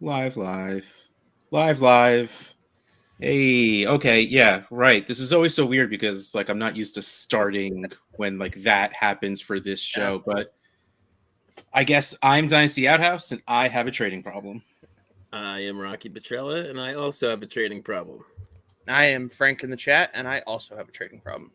Live. Hey, okay, yeah, right. This is always so weird because like I'm not used to starting when like that happens for this show, but I guess I'm Dynasty Outhouse and I have a trading problem. I am Rocky Petrella, and I also have a trading problem. I am Frank in the chat, and I also have a trading problem.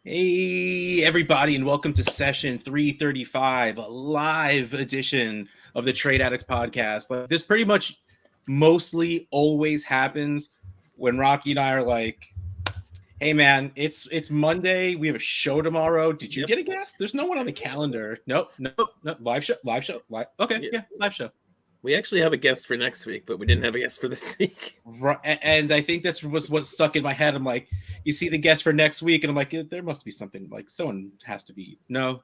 Hey, everybody, and welcome to session 335, a live edition of the Trade Addicts podcast. Like, this pretty much mostly always happens when Rocky and I are like, hey man, it's Monday. We have a show tomorrow. Did you get a guest? There's no one on the calendar. Nope. Live show. Okay, yeah, live show. We actually have a guest for next week, but we didn't have a guest for this week. Right, and I think that's what stuck in my head. I'm like, you see the guest for next week, and I'm like, there must be something. Like, someone has to be. No.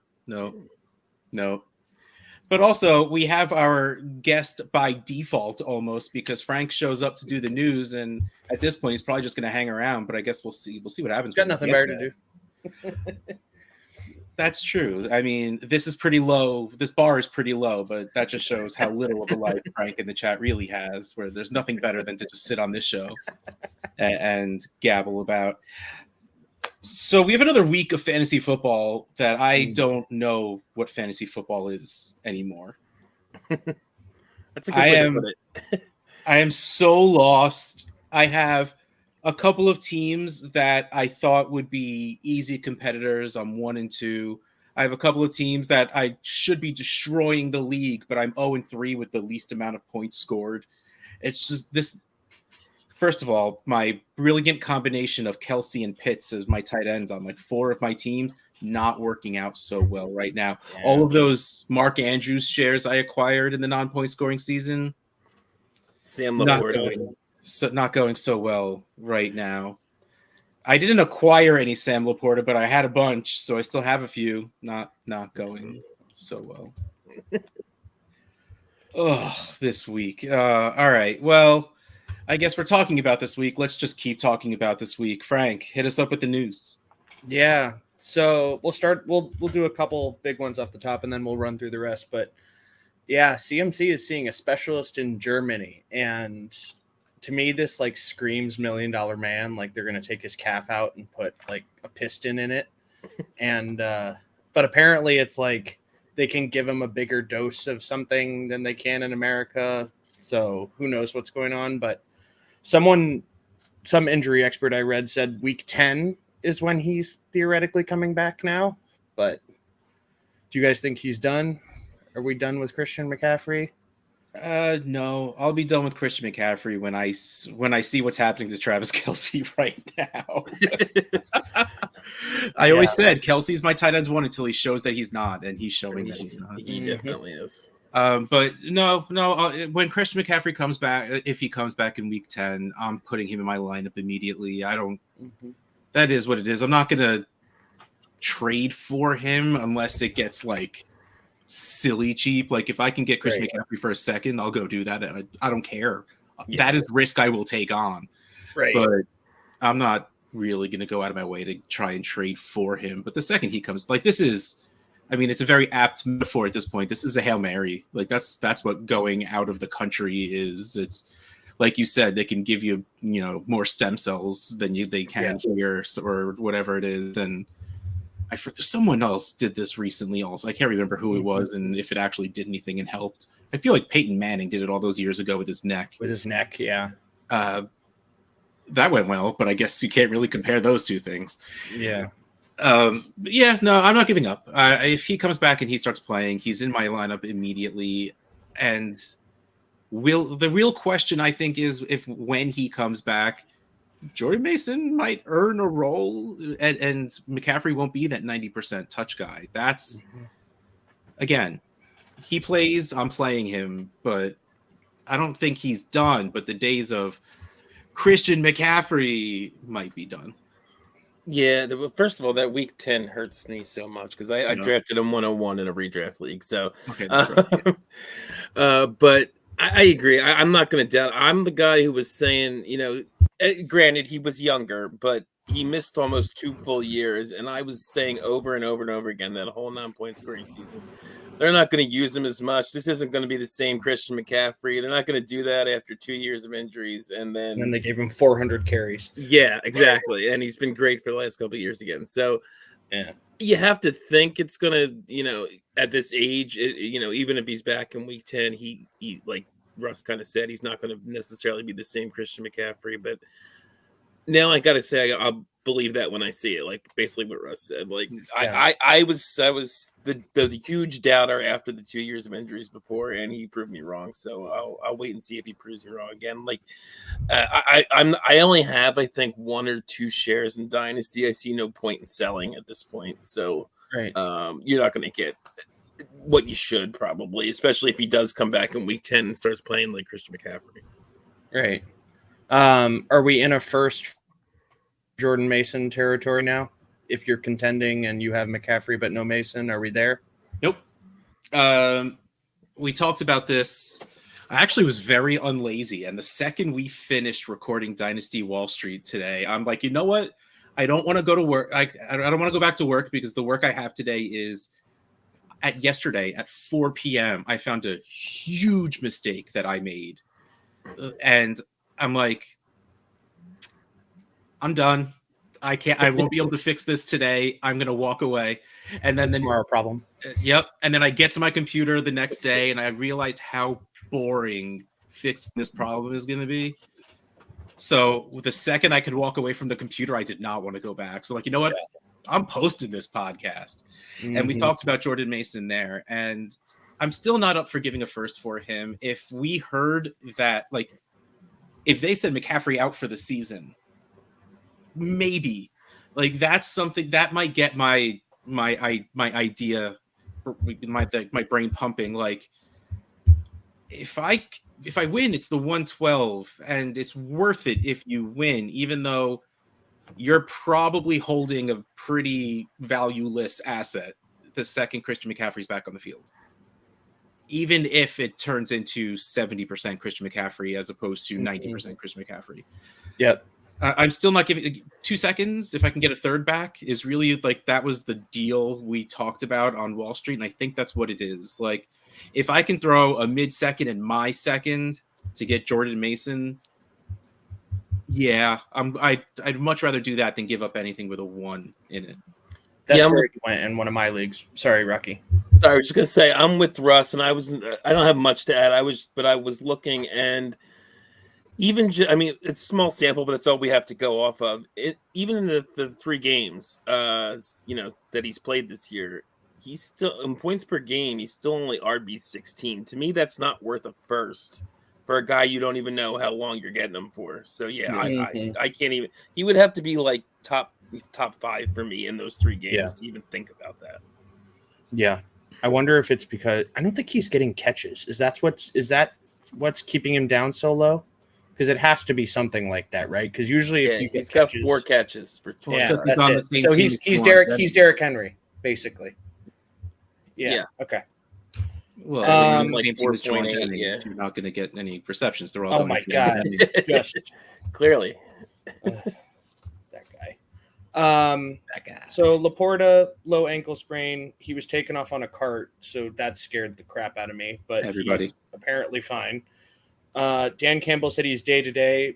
But also, we have our guest by default almost because Frank shows up to do the news, and at this point, he's probably just going to hang around. But I guess we'll see. We'll see what happens. Got nothing better to do. That's true. I mean, this is pretty low. This bar is pretty low, but that just shows how little of a life Frank in the chat really has, where there's nothing better than to just sit on this show and gabble about. So we have another week of fantasy football that I don't know what fantasy football is anymore. That's a good way to put it. I am so lost. I have a couple of teams that I thought would be easy competitors. I'm 1 and 2. I have a couple of teams that I should be destroying the league, but I'm 0 and 3 with the least amount of points scored. It's just this. First of all, my brilliant combination of Kelsey and Pitts as my tight ends on like 4 of my teams not working out so well right now. Yeah. All of those Mark Andrews shares I acquired in the non-point scoring season, Sam Laporta. Not going so well right now. I didn't acquire any Sam Laporta, but I had a bunch, so I still have a few. Not going so well. This week. All right. Well, I guess we're talking about this week. Let's just keep talking about this week. Frank, hit us up with the news. Yeah. So we'll start. We'll do a couple big ones off the top, and then we'll run through the rest. But yeah, CMC is seeing a specialist in Germany, and to me, this like screams $1 million man. Like they're gonna take his calf out and put like a piston in it, and but apparently it's like they can give him a bigger dose of something than they can in America. So who knows what's going on? But some injury expert I read said week 10 is when he's theoretically coming back now. But do you guys think he's done? Are we done with Christian McCaffrey? No, I'll be done with Christian McCaffrey when I see what's happening to Travis Kelce right now. I always said Kelsey's my tight ends 1 until he shows that he's not, and he's showing that he's not. He definitely is. But no. When Christian McCaffrey comes back, if he comes back in week 10, I'm putting him in my lineup immediately. I don't. That is what it is. I'm not gonna trade for him unless it gets like silly cheap. Like if I can get Christian McCaffrey for a second, I'll go do that. I don't care. Yeah. That is risk I will take on. Right. But I'm not really gonna go out of my way to try and trade for him. But the second he comes, like this is. I mean, it's a very apt metaphor at this point. This is a Hail Mary. Like that's what going out of the country is. It's like you said, they can give you, more stem cells than they can here or whatever it is. And there's someone else did this recently also. I can't remember who it was and if it actually did anything and helped. I feel like Peyton Manning did it all those years ago with his neck. Yeah. That went well, but I guess you can't really compare those two things. Yeah. No, I'm not giving up. If he comes back and he starts playing, he's in my lineup immediately. And the real question I think is if when he comes back, Jordan Mason might earn a role, and McCaffrey won't be that 90% touch guy. That's again, he plays. I'm playing him, but I don't think he's done. But the days of Christian McCaffrey might be done. Yeah, first of all, that week 10 hurts me so much because I drafted him 101 in a redraft league. So, okay, but I agree. I'm not going to doubt. I'm the guy who was saying, granted, he was younger, but he missed almost 2 full years, and I was saying over and over and over again that whole 9-point scoring season, they're not going to use him as much. This isn't going to be the same Christian McCaffrey. They're not going to do that after 2 years of injuries, and then they gave him 400 carries. Yeah, exactly, and he's been great for the last couple of years again. So, yeah, you have to think it's going to, at this age, even if he's back in week 10, he like Russ kind of said, he's not going to necessarily be the same Christian McCaffrey, but now I gotta say I'll believe that when I see it. Like basically what Russ said. Like I was the huge doubter after the 2 years of injuries before, and he proved me wrong. So I'll wait and see if he proves me wrong again. Like I only have I think 1 or 2 shares in Dynasty. I see no point in selling at this point. So right. You're not gonna get what you should probably, especially if he does come back in week 10 and starts playing like Christian McCaffrey. Right. Are we in a first Jordan Mason territory now? If you're contending and you have McCaffrey but no Mason, are we there? Nope. We talked about this. I actually was very unlazy, and the second we finished recording Dynasty Wall Street today, I'm like, you know what? I don't want to go to work. I don't want to go back to work because the work I have today is yesterday at 4 p.m. I found a huge mistake that I made, and I'm like, I'm done. I won't be able to fix this today. I'm going to walk away. And then tomorrow problem. Yep. And then I get to my computer the next day and I realized how boring fixing this problem is going to be. So the second I could walk away from the computer, I did not want to go back. So like, you know what? I'm posting this podcast. Mm-hmm. And we talked about Jordan Mason there. And I'm still not up for giving a first for him. If we heard that, like, if they said McCaffrey out for the season, maybe like that's something that might get my idea, my brain pumping. Like if I win, it's the 112 and it's worth it if you win, even though you're probably holding a pretty valueless asset the second Christian McCaffrey's back on the field. Even if it turns into 70% Christian McCaffrey as opposed to 90% Christian McCaffrey. Yep. I'm still not giving 2 seconds. If I can get a third back is really like, that was the deal we talked about on Wall Street. And I think that's what it is. Like if I can throw a mid-second and my second to get Jordan Mason, yeah, I'd much rather do that than give up anything with a 1 in it. That's where it went in one of my leagues. Sorry, Rocky. I was just gonna say I'm with Russ, and I don't have much to add. I was looking, and even I mean, it's a small sample, but it's all we have to go off of. Even in the 3 games, that he's played this year, he's still in points per game. He's still only RB 16. To me, that's not worth a first for a guy you don't even know how long you're getting him for. So yeah, I can't even. He would have to be like top 5 for me in those 3 games to even think about that. Yeah. I wonder if it's because I don't think he's getting catches. Is that what's keeping him down so low? Because it has to be something like that, right? Because usually if you get catches, 4 catches for 20. Yeah, that's it. So he's Derrick Henry, basically. Yeah. Okay. Well, like team is John Jennings, you're not going to get any receptions. They're all. Oh my god! Just clearly. That guy. So Laporta, low ankle sprain. He was taken off on a cart, so that scared the crap out of me. But he's apparently fine. Dan Campbell said he's day to day.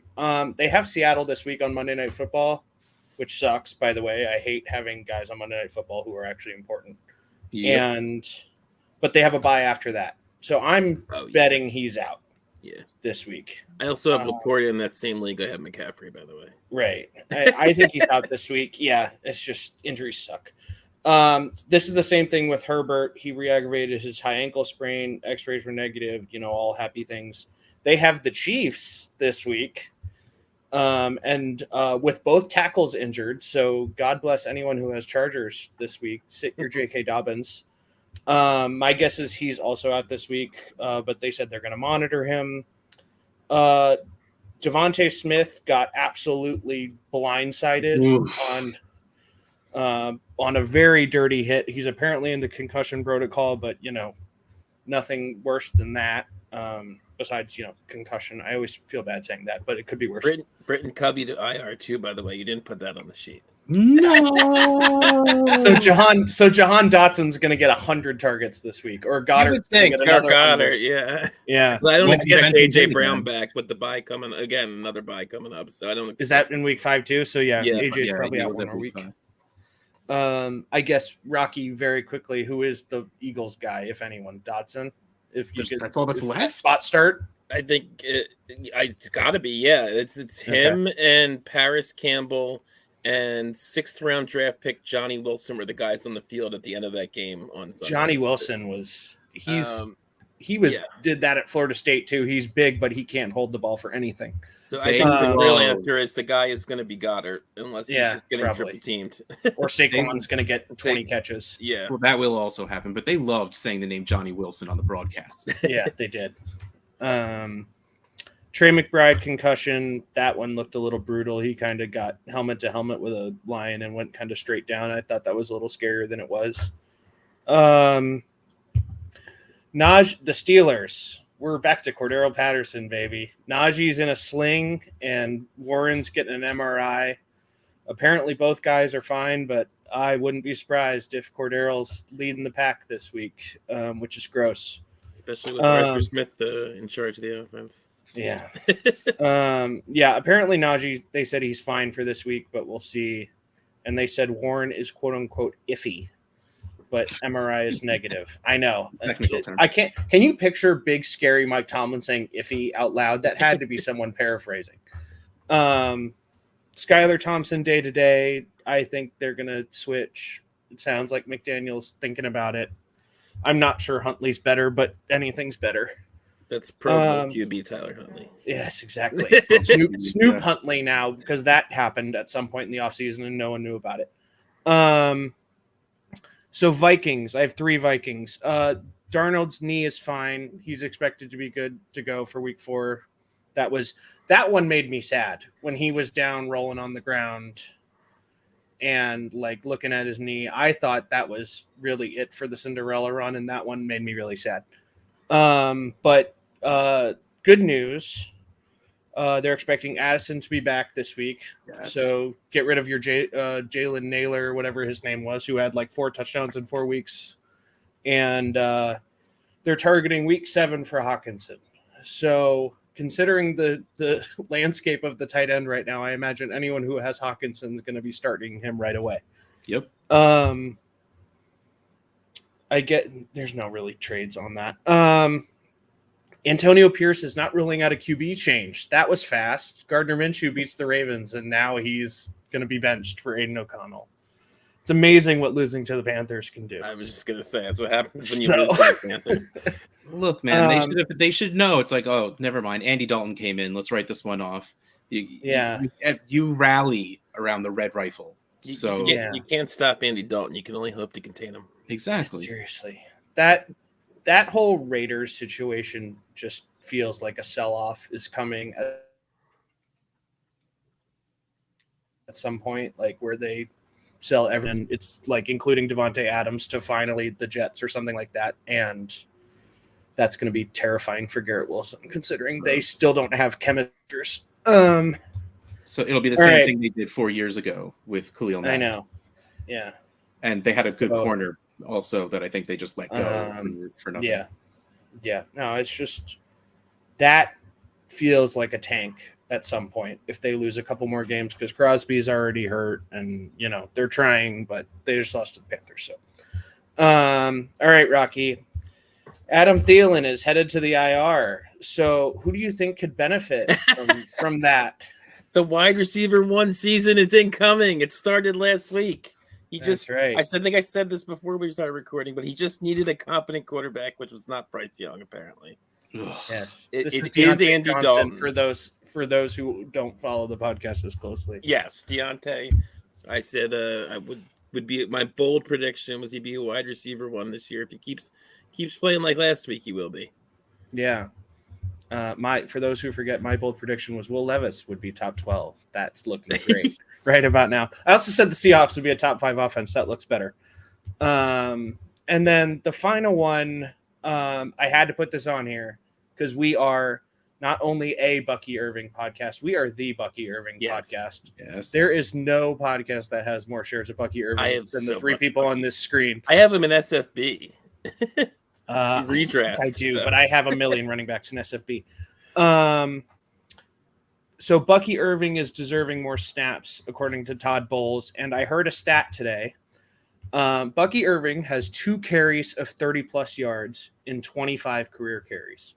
They have Seattle this week on Monday Night Football, which sucks, by the way. I hate having guys on Monday Night Football who are actually important. Yep. But they have a bye after that, so I'm betting he's out. Yeah, this week. I also have Laporta in that same league. I have McCaffrey, by the way. Right. I think he's out this week. Yeah, it's just injuries suck. This is the same thing with Herbert. He re-aggravated his high ankle sprain. X-rays were negative. All happy things. They have the Chiefs this week, and with both tackles injured. So God bless anyone who has Chargers this week. Sit your J.K. Dobbins. My guess is he's also out this week, but they said they're going to monitor him. Devontae Smith got absolutely blindsided on a very dirty hit. He's apparently in the concussion protocol, but nothing worse than that. Besides, concussion. I always feel bad saying that, but it could be worse. Britton Covey to IR too, by the way. You didn't put that on the sheet. No. So Jahan Dotson's going to get 100 targets this week, or Goddard's going to get another 100. Yeah. Yeah. I don't expect AJ Brown again. back with the bye coming again, another bye coming up. So I don't. Is that in week 5 too? So yeah, Yeah. AJ's probably out one more week. I guess Rocky, very quickly, who is the Eagles guy, if anyone? Dotson. If you That's all that's left. Spot start. I think it's got to be. Yeah, it's him and Paris Campbell and 6th round draft pick Johnny Wilson were the guys on the field at the end of that game on Sunday. Johnny Wilson did that at Florida State too. He's big, but he can't hold the ball for anything. So I think the real answer is the guy is going to be Goddard, unless he's just getting triple teamed. Or Saquon's going to get 20 catches. Yeah. Well, that will also happen, but they loved saying the name Johnny Wilson on the broadcast. Yeah, they did. Trey McBride concussion, that one looked a little brutal. He kind of got helmet to helmet with a lion and went kind of straight down. I thought that was a little scarier than it was. The Steelers. We're back to Cordero Patterson, baby. Najee's in a sling and Warren's getting an MRI. Apparently both guys are fine, but I wouldn't be surprised if Cordero's leading the pack this week, which is gross. Especially with Arthur Smith in charge of the offense. Yeah. Apparently Najee, they said he's fine for this week, but we'll see. And they said Warren is quote unquote iffy, but MRI is negative. I know. I can't. Can you picture big, scary Mike Tomlin saying iffy out loud? That had to be someone paraphrasing. Skylar Thompson day to day. I think they're going to switch. It sounds like McDaniel's thinking about it. I'm not sure Huntley's better, but anything's better. That's Pro Bowl QB Tyler Huntley. Yes, exactly. Snoop Huntley now, because that happened at some point in the offseason and no one knew about it. So Vikings, I have 3 Vikings. Darnold's knee is fine. He's expected to be good to go for week 4. That one made me sad when he was down rolling on the ground and like looking at his knee. I thought that was really it for the Cinderella run, and that one made me really sad. But good news. They're expecting Addison to be back this week. Yes. So get rid of your Jalen Naylor, whatever his name was, who had like 4 touchdowns in 4 weeks. And they're targeting week 7 for Hawkinson. So considering the landscape of the tight end right now, I imagine anyone who has Hawkinson is going to be starting him right away. Yep. There's no really trades on that. Antonio Pierce is not ruling out a QB change. That was fast. Gardner Minshew beats the Ravens, and now he's going to be benched for Aiden O'Connell. It's amazing what losing to the Panthers can do. I was just going to say, that's what happens when you lose to the Panthers. Look, man, they should know. It's like, oh, never mind. Andy Dalton came in. Let's write this one off. You rally around the red rifle. You can't stop Andy Dalton. You can only hope to contain him. Exactly. Seriously. That whole Raiders situation just feels like a sell-off is coming at some point, like where they sell everything. It's like including Devontae Adams to finally the Jets or something like that. And that's going to be terrifying for Garrett Wilson, considering they still don't have chemisters. So it'll be the same thing they did 4 years ago with Khalil Mack. I know. Yeah. And they had a good corner also that I think they just let go for nothing. Yeah. No, it's just that feels like a tank at some point if they lose a couple more games, because Crosby's already hurt and, they're trying, but they just lost to the Panthers. So, all right, Rocky. Adam Thielen is headed to the IR. So who do you think could benefit from that? The wide receiver 1 season is incoming. It started last week. That's right. I think I said this before we started recording, but he just needed a competent quarterback, which was not Bryce Young, apparently. Yes, it is Andy Dalton. For those who don't follow the podcast as closely. Yes, Deontay. I said I would be my bold prediction was he'd be a wide receiver 1 this year. If he keeps playing like last week, he will be. Yeah. For those who forget, my bold prediction was Will Levis would be top 12. That's looking great right about now. I also said the Seahawks would be a top 5 offense. That looks better. And then the final one, I had to put this on here because we are not only a Bucky Irving podcast, we are the Bucky Irving Yes. podcast. Yes. There is no podcast that has more shares of Bucky Irving than the three people on this screen. I have him in SFB. Redraft. I do, but I have a million running backs in SFB. So Bucky Irving is deserving more snaps, according to Todd Bowles. And I heard a stat today. Bucky Irving has 2 carries of 30-plus yards in 25 career carries.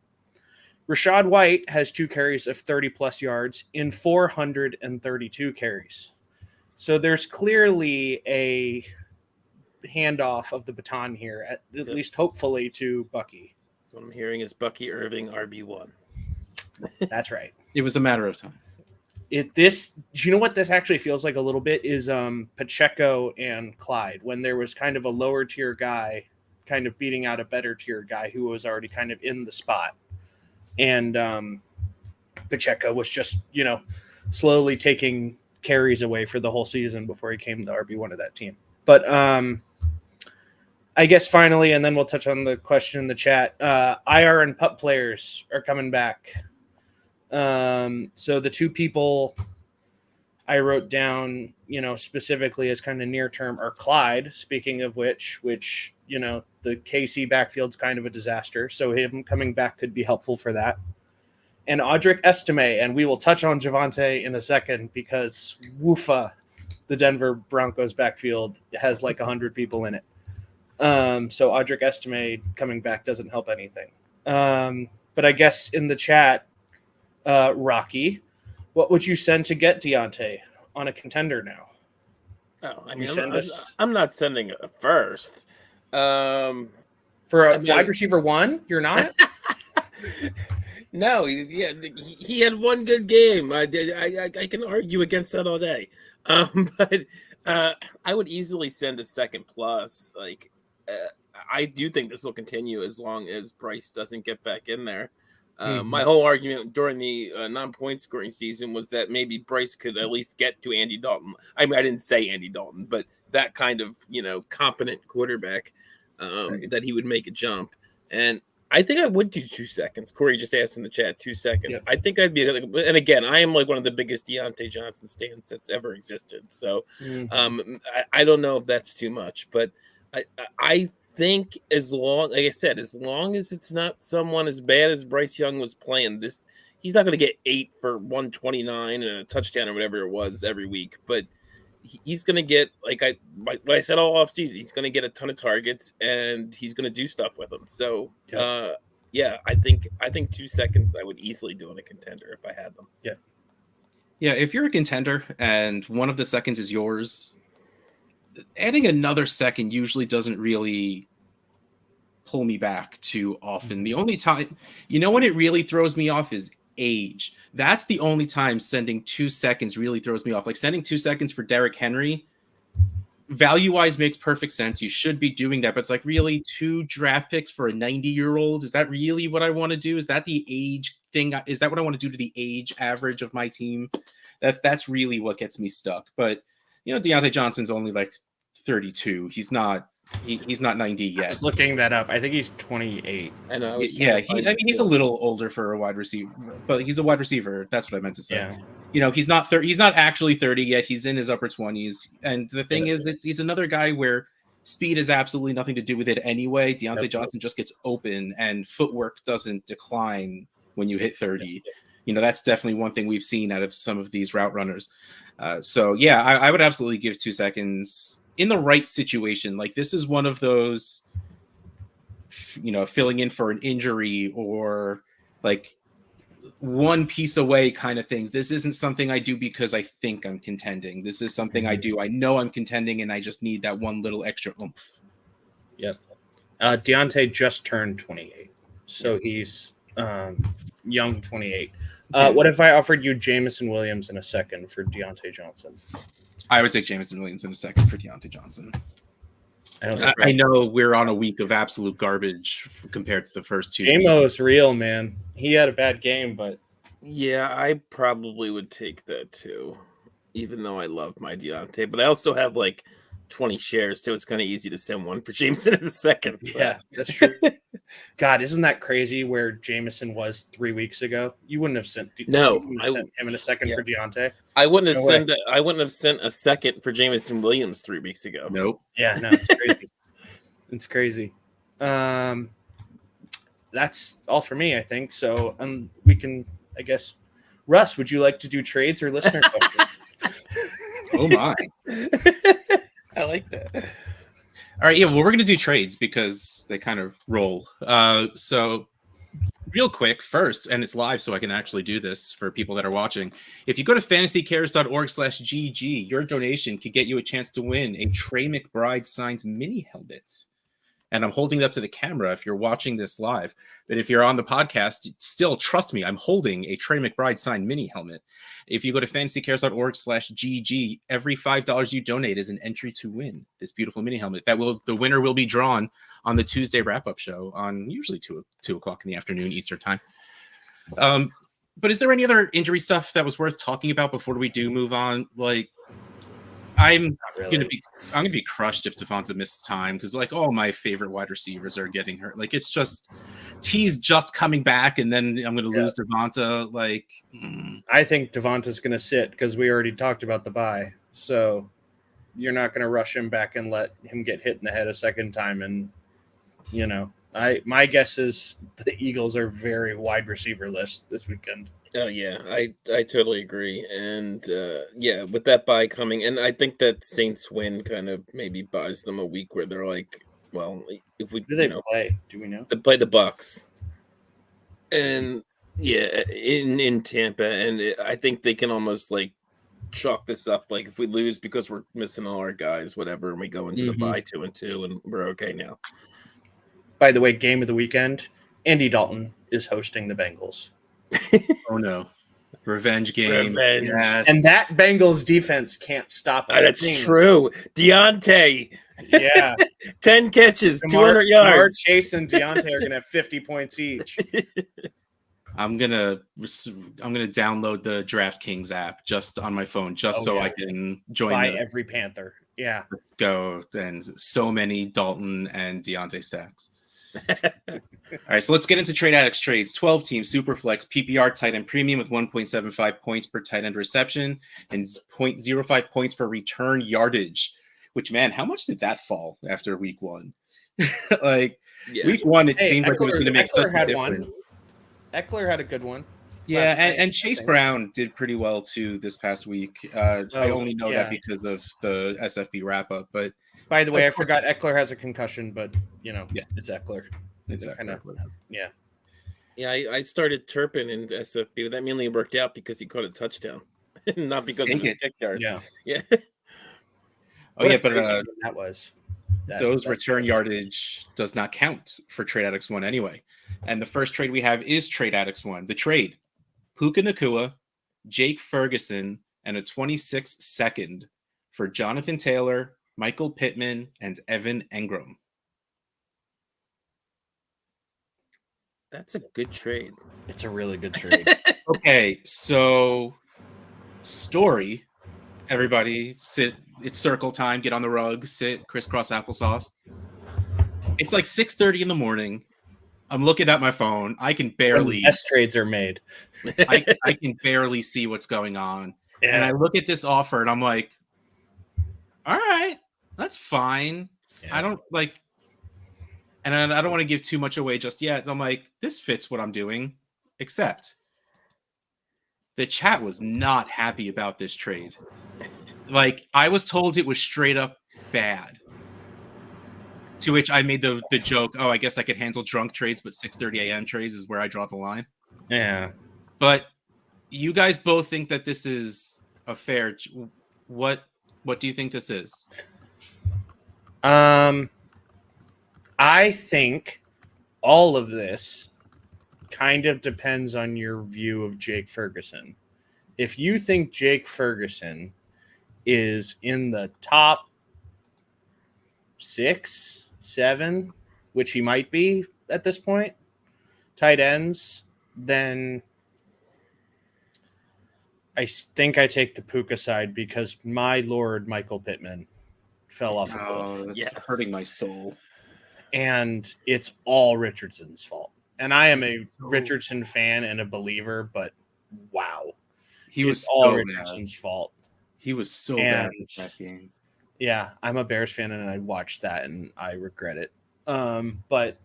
Rachaad White has 2 carries of 30-plus yards in 432 carries. So there's clearly a handoff of the baton here, at least hopefully to Bucky. So what I'm hearing is Bucky Irving RB1. That's right. It was a matter of time. Do you know what this actually feels like a little bit is Pacheco and Clyde, when there was kind of a lower tier guy kind of beating out a better tier guy who was already kind of in the spot. And Pacheco was just, slowly taking carries away for the whole season before he came the RB1 of that team. But I guess finally, and then we'll touch on the question in the chat, IR and PUP players are coming back. So the 2 people I wrote down, specifically as kind of near term are Clyde, speaking of which, the KC backfield's kind of a disaster. So him coming back could be helpful for that. And Audric Estime, and we will touch on Javonte in a second because woofa, the Denver Broncos backfield has like 100 people in it. So Audric Estime coming back doesn't help anything. But I guess in the chat, Rocky, what would you send to get Deontay on a contender now? Oh, I mean, I'm not sending a first. For a wide receiver 1, you're not? No, he had one good game. I can argue against that all day. But I would easily send a second plus. I do think this will continue as long as Bryce doesn't get back in there. My whole argument during the non-point scoring season was that maybe Bryce could at least get to Andy Dalton. I mean, I didn't say Andy Dalton, but that kind of, competent quarterback that he would make a jump. And I think I would do 2 seconds. Corey just asked in the chat, 2 seconds. Yep. I think I'd be, and again, I am like one of the biggest Deontay Johnson stands that's ever existed. So I don't know if that's too much, but I think as long as it's not someone as bad as Bryce Young was playing, he's not going to get 8 for 129 and a touchdown or whatever it was every week, but he's going to get, like I said all offseason, he's going to get a ton of targets and he's going to do stuff with them. So I think 2 seconds I would easily do on a contender if I had them. Yeah, if you're a contender and one of the seconds is yours, adding another second usually doesn't really pull me back too often. The only time, when it really throws me off is age. That's the only time sending 2 seconds really throws me off. Like sending 2 seconds for Derrick Henry, value-wise makes perfect sense. You should be doing that, but it's like, really 2 draft picks for a 90-year-old? Is that really what I want to do? Is that the age thing? Is that what I want to do to the age average of my team? That's really what gets me stuck. But Deontay Johnson's only like 32. He's not 90 yet. Just looking that up. I think he's 28. I know. Yeah, he's a little older for a wide receiver, but he's a wide receiver. That's what I meant to say. Yeah. He's not 30. He's not actually 30 yet. He's in his upper 20s. And the thing is that he's another guy where speed has absolutely nothing to do with it anyway. Deontay Johnson just gets open and footwork doesn't decline when you hit 30. That's definitely one thing we've seen out of some of these route runners. So yeah, I would absolutely give 2 seconds in the right situation. Like this is one of those, filling in for an injury or like one piece away kind of things. This isn't something I do because I think I'm contending. This is something I do. I know I'm contending and I just need that one little extra oomph. Yep. Deontay just turned 28. So he's young 28. What if I offered you Jameson Williams in a second for Deontay Johnson? I would take Jameson Williams in a second for Deontay Johnson. I know we're on a week of absolute garbage compared to the first 2. J-Mo is real, man. He had a bad game, but yeah, I probably would take that too, even though I love my Deontay. But I also have like 20 shares, so it's kind of easy to send one for Jameson in a second. So. Yeah, that's true. God, isn't that crazy where Jameson was 3 weeks ago? You wouldn't have sent him in a second for Deontay. I wouldn't have sent a second for Jameson Williams 3 weeks ago. Nope. Yeah, no, it's crazy. It's crazy. That's all for me, I think. So we can, I guess, Russ, would you like to do trades or listener questions? Oh my. I like that. All right, yeah, well, we're going to do trades because they kind of roll. So real quick first, and it's live, so I can actually do this for people that are watching. If you go to fantasycares.org/GG, your donation could get you a chance to win a Trey McBride signed mini helmet. And I'm holding it up to the camera if you're watching this live. But if you're on the podcast, still trust me, I'm holding a Trey McBride signed mini helmet. If you go to fantasycares.org/GG, every $5 you donate is an entry to win this beautiful mini helmet. The winner will be drawn on the Tuesday wrap-up show on usually 2 o'clock in the afternoon Eastern time. But is there any other injury stuff that was worth talking about before we do move on? Like, I'm gonna be crushed if Devonta misses time because all my favorite wide receivers are getting hurt. Like, it's just T's just coming back, and then I'm gonna lose Devonta. I think Devonta's gonna sit because we already talked about the bye. So you're not gonna rush him back and let him get hit in the head a second time. And my guess is the Eagles are very wide receiver list this weekend. Oh yeah, I totally agree, and with that bye coming, and I think that Saints win kind of maybe buys them a week where they're like, well, if we do they play? Do we know? They play the Bucks, and in Tampa, and I think they can almost chalk this up if we lose because we're missing all our guys, whatever, and we go into the bye 2-2, and we're okay now. By the way, game of the weekend, Andy Dalton is hosting the Bengals. Oh no. Revenge game. Yes. And that Bengals defense can't stop it. That's true. Deontay. Yeah. 10 catches, 200 yards. Chase and Deontay are going to have 50 points each. I'm gonna download the DraftKings app just on my phone, I can join. Buy every Panther. Yeah. Go and so many Dalton and Deontay stacks. All right, so let's get into Trade Addicts trades. 12 teams, Superflex, PPR, tight end premium with 1.75 points per tight end reception and 0.05 points for return yardage. Which, man, how much did that fall after week one? Week one, it seemed like it was going to make such a difference. Eckler had a good one. Yeah, and Chase Brown did pretty well too this past week. I only know that because of the SFB wrap up. But by the way, I forgot Eckler has a concussion, but it's Eckler. It's Eckler. Yeah. Yeah, I started Turpin in SFB, but that mainly worked out because he caught a touchdown, not because of his kick yards. Yeah. Oh yeah, but that was those return yardage does not count for Trade Addicts 1 anyway. And the first trade we have is Trade Addicts 1. The trade: Puka Nacua, Jake Ferguson, and a 26th second for Jonathan Taylor, Michael Pittman, and Evan Engram. That's a good trade. It's a really good trade. Okay, so story. Everybody sit. It's circle time. Get on the rug. Sit. Crisscross applesauce. It's 6:30 in the morning. I'm looking at my phone. I can barely. Best trades are made. I can barely see what's going on. Yeah. And I look at this offer and I'm like, all right, that's fine. Yeah. I don't and I don't want to give too much away just yet. I'm like, this fits what I'm doing, except the chat was not happy about this trade. I was told it was straight up bad. To which I made the joke, I guess I could handle drunk trades, but 6:30 a.m. trades is where I draw the line. Yeah. But you guys both think that this is a fair. What do you think this is? I think all of this kind of depends on your view of Jake Ferguson. If you think Jake Ferguson is in the top 6, 7, which he might be at this point, tight ends, then I think I take the Puka side because my Lord, Michael Pittman fell off a cliff. Oh, that's hurting my soul. And it's all Richardson's fault. And I am a Richardson fan and a believer, but wow. He was it's all so Richardson's fault. He was so bad in that game. Yeah, I'm a Bears fan and I watched that and I regret it. But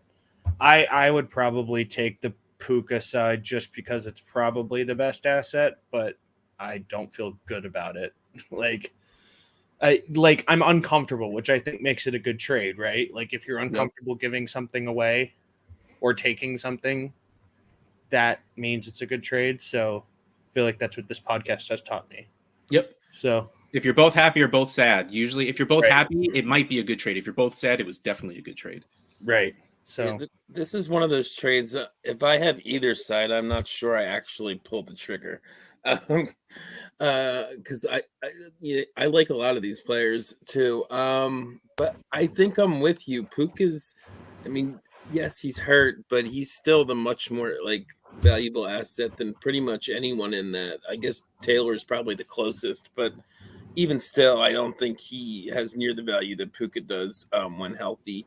I would probably take the Puka side just because it's probably the best asset, but I don't feel good about it. I'm uncomfortable, which I think makes it a good trade, right? Like if you're uncomfortable giving something away or taking something, that means it's a good trade. So I feel like that's what this podcast has taught me. Yep. So if you're both happy or both sad, usually if you're both happy, it might be a good trade. If you're both sad, it was definitely a good trade. Right. So this is one of those trades. If I have either side, I'm not sure I actually pulled the trigger. Because I like a lot of these players too. But I think I'm with you. Puka's, I mean, yes, he's hurt, but he's still the much more valuable asset than pretty much anyone in that. I guess Taylor is probably the closest, but even still, I don't think he has near the value that Puka does when healthy.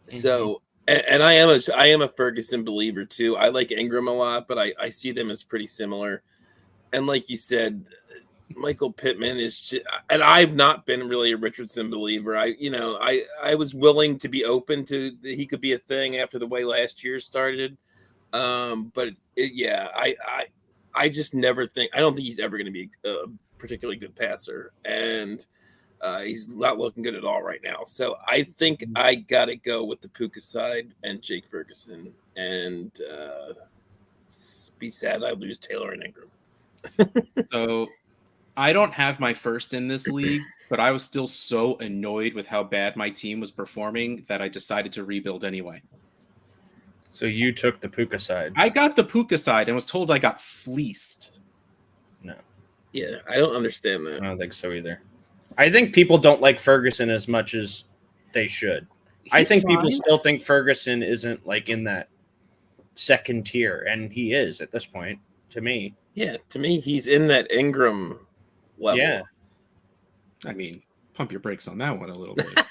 Mm-hmm. So, and I am a Ferguson believer too. I like Ingram a lot, but I see them as pretty similar. And like you said, Michael Pittman is just, and I've not been really a Richardson believer. I was willing to be open to he could be a thing after the way last year started. But I just never think, I don't think he's ever going to be a particularly good passer, and he's not looking good at all right now. So I think I got to go with the Puka side and Jake Ferguson, and be sad I lose Taylor and Ingram. So I don't have my first in this league, but I was still so annoyed with how bad my team was performing that I decided to rebuild anyway. So you took the Puka side. I got the Puka side and was told I got fleeced. No. Yeah, I don't understand that. I don't think so either. I think people don't like Ferguson as much as they should. I think people still think Ferguson isn't in that second tier, and he is at this point, to me. Yeah, to me, he's in that Ingram level. Yeah. I mean, pump your brakes on that one a little bit.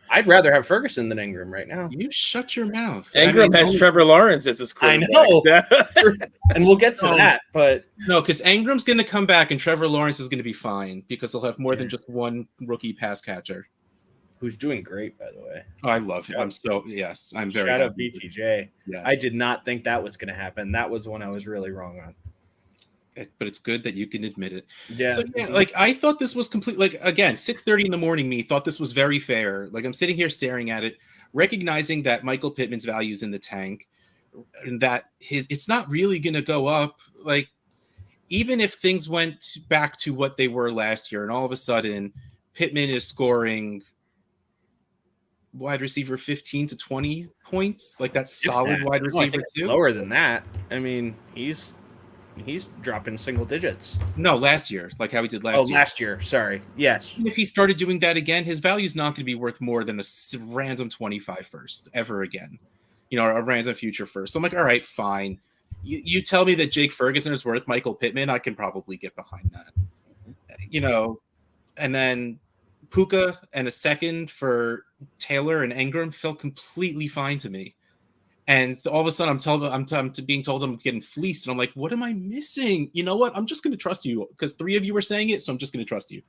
I'd rather have Ferguson than Ingram right now. You shut your mouth. Ingram has Trevor Lawrence as his quarterback. I know. And we'll get to that, but... No, because Ingram's going to come back and Trevor Lawrence is going to be fine because he'll have more than just one rookie pass catcher. Who's doing great, by the way. Oh, I love him. I'm very Shout out BTJ. Yes. I did not think that was going to happen. That was one I was really wrong on. But it's good that you can admit it. Yeah. So I thought this was complete. Again, 6:30 in the morning. Me thought this was very fair. I'm sitting here staring at it, recognizing that Michael Pittman's value is in the tank, and that it's not really going to go up. Even if things went back to what they were last year, and all of a sudden Pittman is scoring wide receiver 15 to 20 points, that's solid wide receiver too. Lower than that. I mean, he's dropping single digits. No, last year, how he did last year. Oh, last year. Sorry. Yes. If he started doing that again, his value is not going to be worth more than a random 25 first ever again. A random future first. So I'm all right, fine. You tell me that Jake Ferguson is worth Michael Pittman, I can probably get behind that. And then Puka and a second for Taylor and Ingram felt completely fine to me. And all of a sudden, I'm being told I'm getting fleeced, and I'm like, "What am I missing?" You know what? I'm just going to trust you because 3 of you were saying it, so I'm just going to trust you.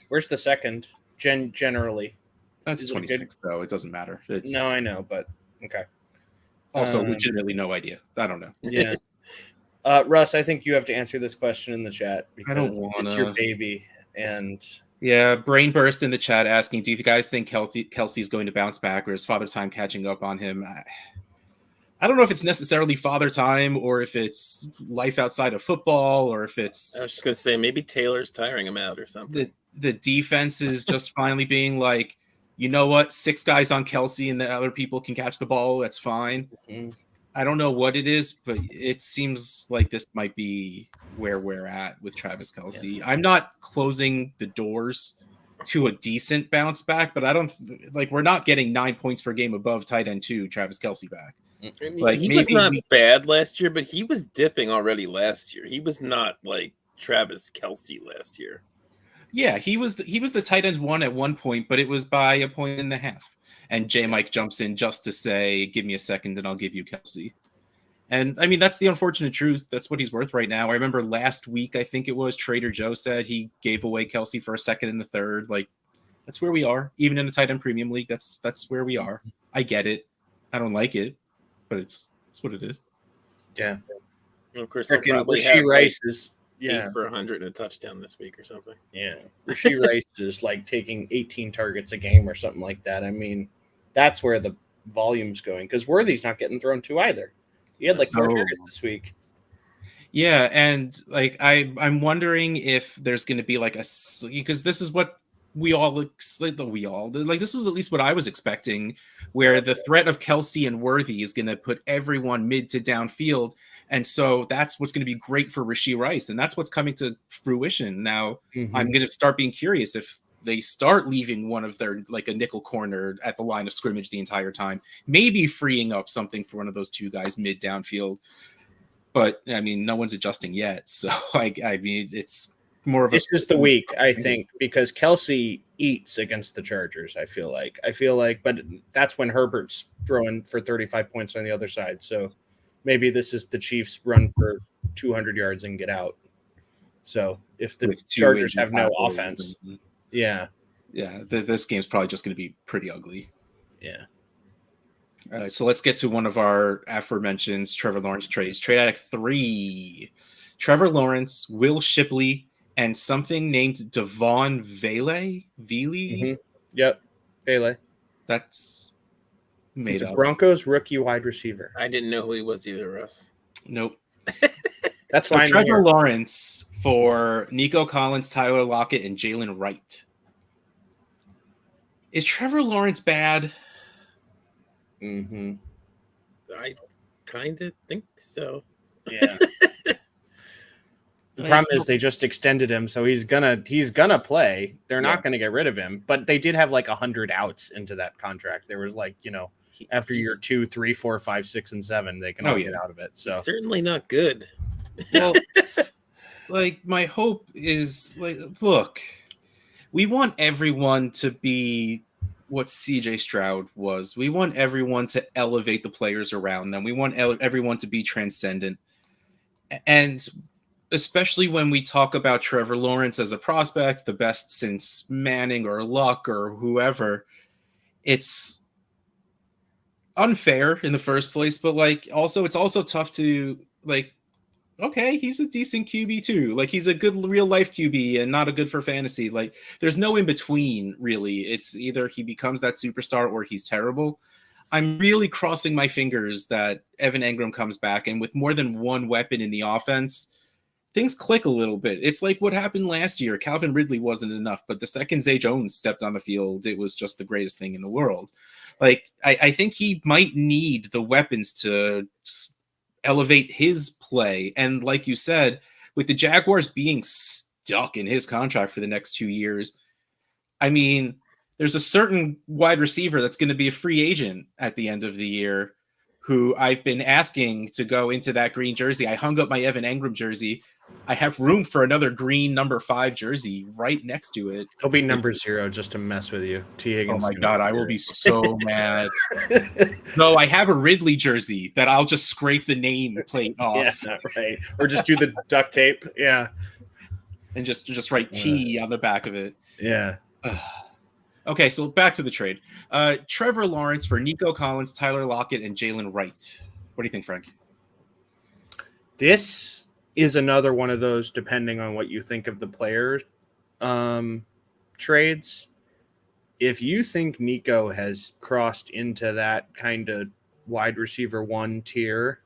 Where's the second? Generally, that's 26, though. It doesn't matter. No, I know, but okay. Also, legitimately, no idea. I don't know. Yeah, Russ, I think you have to answer this question in the chat because I don't want to. It's your baby, and yeah, Brain Burst in the chat asking, "Do you guys think Kelsey's going to bounce back, or is Father Time catching up on him?" I don't know if it's necessarily father time or if it's life outside of football or if it's... I was just going to say, maybe Taylor's tiring him out or something. The defense is just finally being like, you know what? 6 guys on Kelsey and the other people can catch the ball. That's fine. Mm-hmm. I don't know what it is, but it seems like this might be where we're at with Travis Kelsey. Yeah. I'm not closing the doors to a decent bounce back, but I don't... we're not getting 9 points per game above tight end 2 Travis Kelsey back. I mean, he was not bad last year, but he was dipping already last year. He was not like Travis Kelsey last year. Yeah, he was the tight end one at one point, but it was by a point and a half. And J Mike jumps in just to say, "Give me a second, and I'll give you Kelsey." And I mean, that's the unfortunate truth. That's what he's worth right now. I remember last week, I think it was Trader Joe said he gave away Kelsey for a second and a third. Like, that's where we are. Even in a tight end premium league, that's where we are. I get it. I don't like it, but it's what it is. Yeah. And of course, they'll Freaking probably Rasheed have Rice is 8 for 100 and a touchdown this week or something. Yeah. Rasheed Rice is like taking 18 targets a game or something like that. I mean, that's where the volume's going because Worthy's not getting thrown to either. He had like 4 targets this week. Yeah, and like I'm wondering if there's going to be like because this is what we all like this is at least what I was expecting, where the threat of Kelsey and Worthy is going to put everyone mid to downfield, and so that's what's going to be great for Rasheed Rice, and that's what's coming to fruition. Now I'm going to start being curious if they start leaving one of their like a nickel corner at the line of scrimmage the entire time, maybe freeing up something for one of those two guys mid downfield. But I mean, no one's adjusting yet, so I mean, it's more of this is the week, I think, because Kelsey eats against the Chargers. I feel like, but that's when Herbert's throwing for 35 points on the other side. So maybe this is the Chiefs run for 200 yards and get out. So if the Chargers have no offense, this game's probably just going to be pretty ugly. Yeah. All right, so let's get to one of our aforementioned Trevor Lawrence trades. Trade Addict 3. Trevor Lawrence, Will Shipley, and something named Devon Vele. Yep, Vele. That's made He's up. A Broncos rookie wide receiver. I didn't know who he was either, Russ. Nope. That's so fine. Trevor Lawrence for Nico Collins, Tyler Lockett, and Jalen Wright. Is Trevor Lawrence bad? I kind of think so. Yeah. The problem is they just extended him, so he's gonna play. They're not gonna get rid of him, but they did have like 100 outs into that contract. There was like, after year 2, 3, 4, 5, 6, and 7, they can all get out of it. So he's certainly not good. Well, like my hope is like, look, we want everyone to be what CJ Stroud was. We want everyone to elevate the players around them. We want everyone to be transcendent. And especially when we talk about Trevor Lawrence as a prospect, the best since Manning or Luck or whoever, it's unfair in the first place, but like also it's also tough to like, okay, he's a decent QB too. Like he's a good real life QB and not a good for fantasy. Like there's no in between really. It's either he becomes that superstar or he's terrible. I'm really crossing my fingers that Evan Engram comes back and with more than one weapon in the offense, things click a little bit. It's like what happened last year. Calvin Ridley wasn't enough, but the second Zay Jones stepped on the field, it was just the greatest thing in the world. Like, I think he might need the weapons to elevate his play. And like you said, with the Jaguars being stuck in his contract for the next 2 years, I mean, there's a certain wide receiver that's going to be a free agent at the end of the year who I've been asking to go into that green jersey. I hung up my Evan Engram jersey. I have room for another green number 5 jersey right next to it. He'll be number 0 just to mess with you. T. Higgins. Oh my God, I will be so mad. No, I have a Ridley jersey that I'll just scrape the name plate off. Yeah, right. Or just do the duct tape. Yeah. And just write T on the back of it. Yeah. Okay, so back to the trade. Trevor Lawrence for Nico Collins, Tyler Lockett, and Jalen Wright. What do you think, Frank? This is another one of those, depending on what you think of the player trades. If you think Nico has crossed into that kind of wide receiver 1 tier,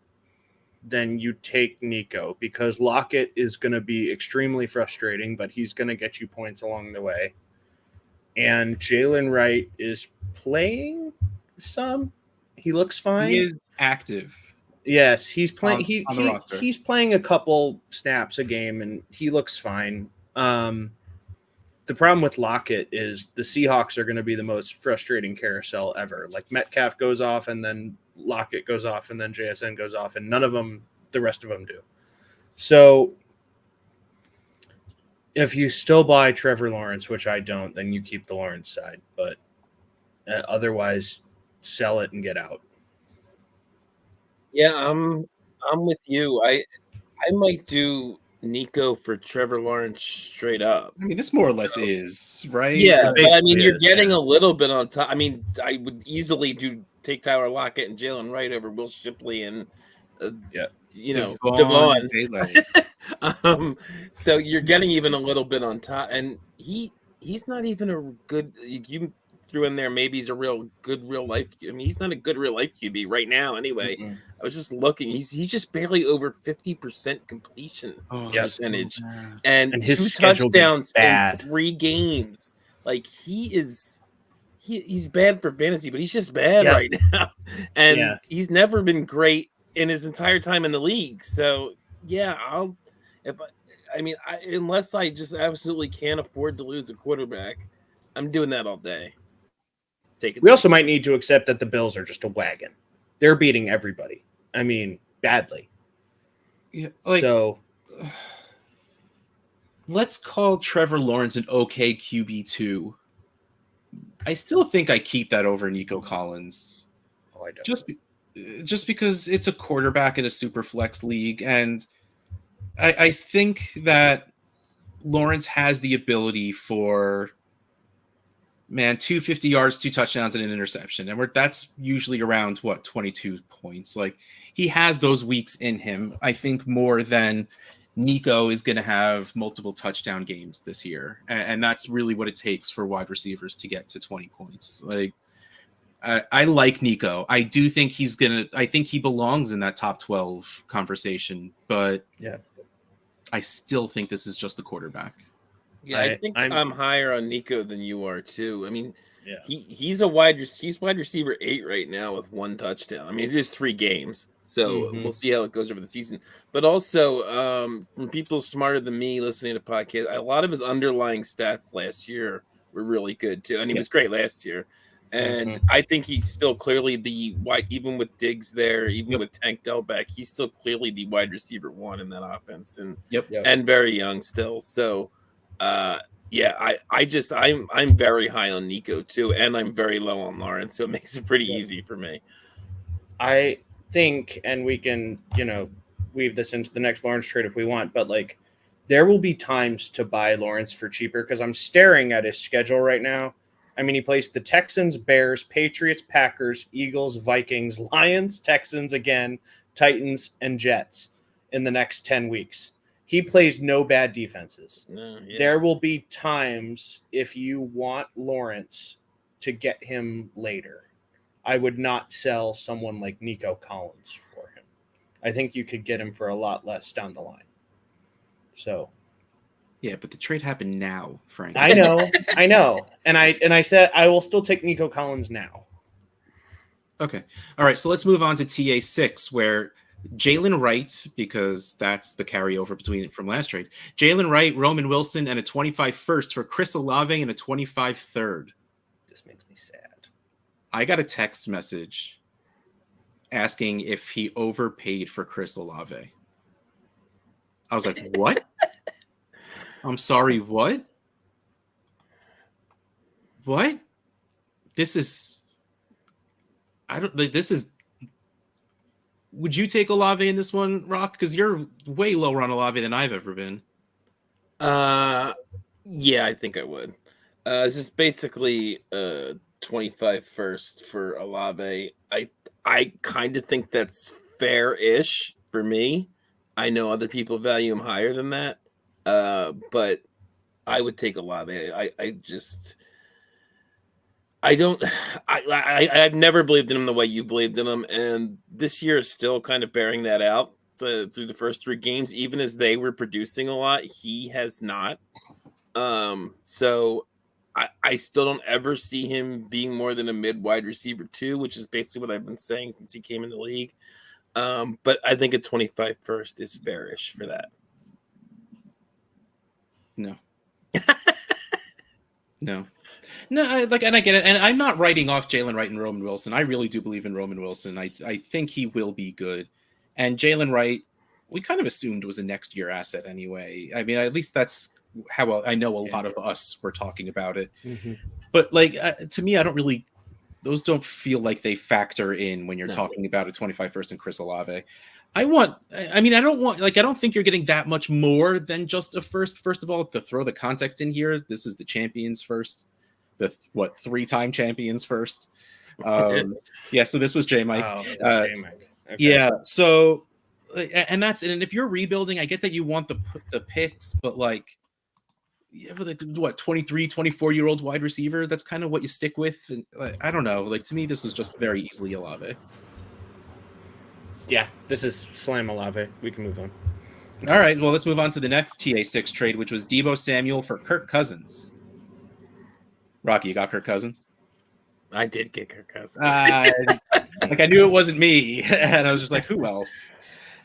then you take Nico, because Lockett is going to be extremely frustrating, but he's going to get you points along the way. And Jalen Wright is playing some. He looks fine. He is active. Yes, he's playing. On the roster. He's playing a couple snaps a game, and he looks fine. The problem with Lockett is the Seahawks are going to be the most frustrating carousel ever. Like Metcalf goes off, and then Lockett goes off, and then JSN goes off, and none of them, the rest of them do. So If you still buy Trevor Lawrence, which I don't, then you keep the Lawrence side. But otherwise, sell it and get out. Yeah, I'm with you. I might do Nico for Trevor Lawrence straight up. I mean, this more or less is, right? Yeah, Like, but I mean, basically you're is, getting yeah. a little bit on top. I mean, I would easily take Tyler Lockett and Jalen Wright over Will Shipley and Yeah. Devon. Bailey. So you're getting even a little bit on top, and he's not even a good. You threw in there maybe he's a real life. I mean, he's not a good real life QB right now. Anyway, Mm-mm. I was just looking. He's just barely over 50% completion percentage, and his 2 schedule gets touchdowns bad. in 3 games. Like he's bad for fantasy, but he's just bad right now, and he's never been great in his entire time in the league. So yeah, unless I just absolutely can't afford to lose a quarterback, I'm doing that all day. We also might need to accept that the Bills are just a wagon. They're beating everybody. I mean, badly. Yeah, so let's call Trevor Lawrence an okay QB2. I still think I keep that over Nico Collins. Oh, I don't. Just because it's a quarterback in a super flex league, and I think that Lawrence has the ability for 250 yards, 2 touchdowns, and an interception, and that's usually around 22 points. Like, he has those weeks in him. I think more than Nico is going to have multiple touchdown games this year, and that's really what it takes for wide receivers to get to 20 points. Like, I like Nico. I do think I think he belongs in that top 12 conversation, but yeah, I still think this is just the quarterback. Yeah, I think I'm higher on Nico than you are too. I mean, he's wide receiver 8 right now with 1 touchdown. I mean, it's just 3 games, so we'll see how it goes over the season. But also, from people smarter than me listening to podcasts, a lot of his underlying stats last year were really good too, and he was great last year. And I think he's still clearly the wide, even with Diggs there, even with Tank Dell back, he's still clearly the wide receiver 1 in that offense, and and very young still. So. I'm very high on Nico too, and I'm very low on Lawrence, so it makes it pretty easy for me. I think, and we can, weave this into the next Lawrence trade if we want, but like there will be times to buy Lawrence for cheaper because I'm staring at his schedule right now. I mean, he plays the Texans, Bears, Patriots, Packers, Eagles, Vikings, Lions, Texans again, Titans, and Jets in the next 10 weeks. He plays no bad defenses. There will be times if you want Lawrence to get him later. I would not sell someone like Nico Collins for him. I think you could get him for a lot less down the line. So, yeah, but the trade happened now, Frank. I know. And I said I will still take Nico Collins now. Okay. All right, so let's move on to TA6, where Jalen Wright, because that's the carryover from last trade. Jalen Wright, Roman Wilson, and a 25 first for Chris Olave and a 25 third. This makes me sad. I got a text message asking if he overpaid for Chris Olave. I was like, what? I'm sorry, what? What? This is... Would you take Olave in this one, Rock? Because you're way lower on Olave than I've ever been. Yeah, I think I would. This is basically 25 first for Olave. I kind of think that's fair-ish for me. I know other people value him higher than that, but I would take Olave. I've never believed in him the way you believed in him, and this year is still kind of bearing that out through the first 3 games. Even as they were producing a lot, he has not. So I still don't ever see him being more than a mid wide receiver 2, which is basically what I've been saying since he came in the league. But I think a 25 first is fairish for that. No. No, and I get it, and I'm not writing off Jalen Wright and Roman Wilson. I really do believe in Roman Wilson. I think he will be good, and Jalen Wright, we kind of assumed was a next year asset anyway. I mean, at least that's how well I know a lot of us were talking about it. Mhm. But like to me, I don't really. Those don't feel like they factor in when you're No. talking about a 25 first and Chris Olave. I don't think you're getting that much more than just a first. First of all, to throw the context in here, this is the champions first, the 3-time champions first. Yeah, so this was J Mike. Oh, that's J-Mike. Okay. Yeah, so and that's and if you're rebuilding, I get that you want the picks, but like you have like what 23, 24-year-old wide receiver, that's kind of what you stick with. And I don't know. Like to me, this was just very easily Olave. Yeah, this is Slam Olave. We can move on. All right, well, let's move on to the next TA6 trade, which was Deebo Samuel for Kirk Cousins. Rocky, you got Kirk Cousins? I did get Kirk Cousins. Like I knew it wasn't me, and I was just like, who else?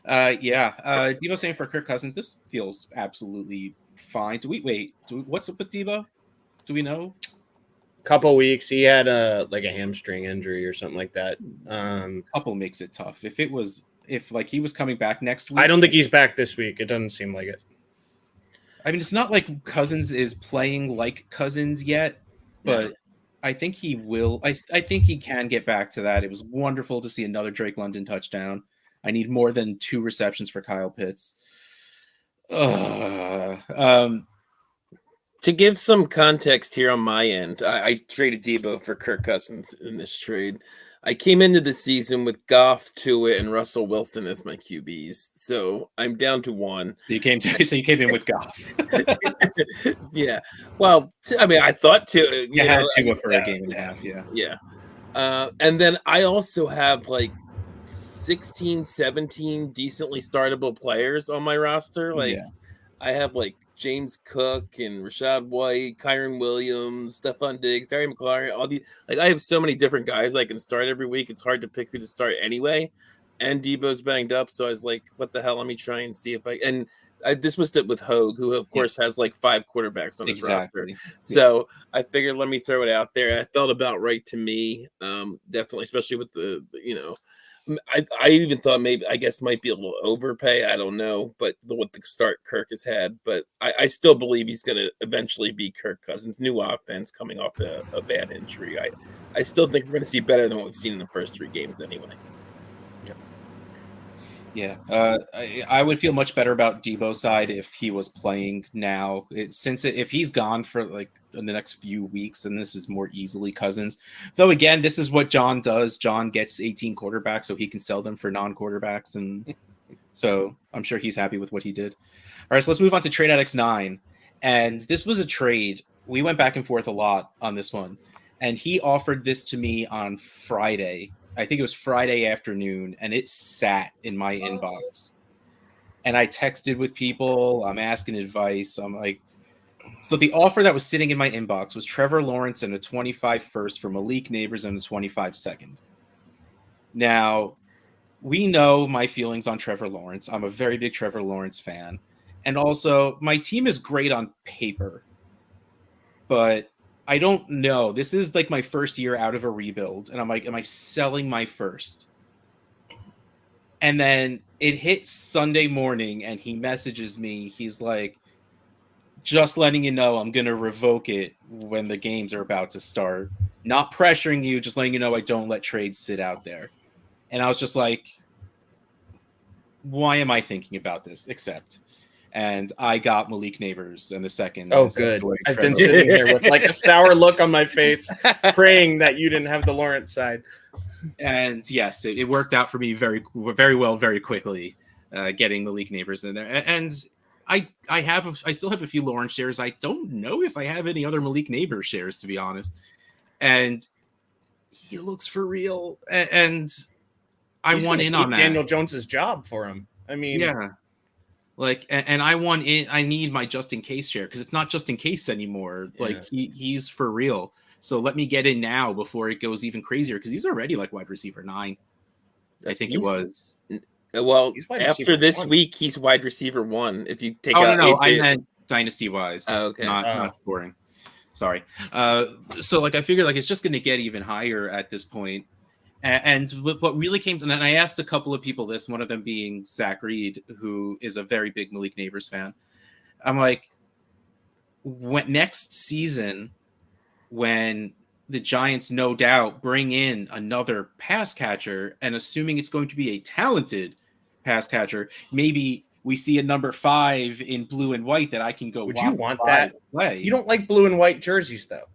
Deebo Samuel for Kirk Cousins. This feels absolutely fine. What's up with Deebo? Do we know? Couple weeks, he had a hamstring injury or something like that. Couple makes it tough. If he was coming back next week, I don't think he's back this week. It doesn't seem like it. I mean, it's not like Cousins is playing like Cousins yet, but I think he will. I think he can get back to that. It was wonderful to see another Drake London touchdown. I need more than 2 receptions for Kyle Pitts. To give some context here on my end, I traded Deebo for Kirk Cousins in this trade. I came into the season with Goff, Tua, and Russell Wilson as my QBs, so I'm down to 1. So you came in with Goff. Yeah. Well, I mean, I thought Tua. You had Tua for a game and a half. Yeah. Yeah. And then I also have like 16, 17 decently startable players on my roster. Like I have like James Cook and Rashad White, Kyron Williams, Stephon Diggs, Terry McLaurin, all these. Like I have so many different guys I can start every week. It's hard to pick who to start anyway. And Deebo's banged up, so I was like, "What the hell? Let me try and see if I." And this was it with Hogue, who of course has like 5 quarterbacks on his roster. So I figured, let me throw it out there. It felt about right to me, definitely, especially with the I even thought maybe might be a little overpay. I don't know, but what the start Kirk has had, but I still believe he's going to eventually be Kirk Cousins. New offense coming off a bad injury. I still think we're going to see better than what we've seen in the first 3 games anyway. Yeah, I would feel much better about Deebo's side if he was playing now. If he's gone for like in the next few weeks, and this is more easily Cousins. Though again, this is what John does. John gets 18 quarterbacks so he can sell them for non-quarterbacks, and so I'm sure he's happy with what he did. All right, so let's move on to Trade Addicts 9, and this was a trade. We went back and forth a lot on this one, and he offered this to me on Friday. I think it was Friday afternoon, and it sat in my inbox. And I texted with people. I'm asking advice. I'm like, so the offer that was sitting in my inbox was Trevor Lawrence and a 25 first for Malik Neighbors and a 25 second. Now, we know my feelings on Trevor Lawrence. I'm a very big Trevor Lawrence fan. And also, my team is great on paper. But I don't know. This is like my first year out of a rebuild. And I'm like, am I selling my first? And then it hits Sunday morning and he messages me. He's like, just letting you know I'm going to revoke it when the games are about to start. Not pressuring you, just letting you know I don't let trades sit out there. And I was just like, why am I thinking about this? And I got Malik Neighbors in the second. Oh, good. I've been sitting here with like a sour look on my face, praying that you didn't have the Lawrence side. And yes, it worked out for me very, very well, very quickly, getting Malik Neighbors in there. And I still have a few Lawrence shares. I don't know if I have any other Malik Neighbors shares, to be honest. And he looks for real. And I won in on that. Daniel Jones's job for him. I mean, yeah. Like, and I won in. I need my just in case share because it's not just in case anymore. Yeah. Like he's for real. So let me get in now before it goes even crazier because he's already like wide receiver 9. I think it was. Well, after this week, he's wide receiver 1. If you take out, no, I meant dynasty wise, okay. not scoring. Sorry. So like I figured like it's just going to get even higher at this point. And what really came to, and I asked a couple of people this, one of them being Zach Reed, who is a very big Malik Neighbors fan. I'm like, next season, when the Giants no doubt bring in another pass catcher, and assuming it's going to be a talented pass catcher, maybe we see a number 5 in blue and white that I can go. Would you want that? Play. You don't like blue and white jerseys, though.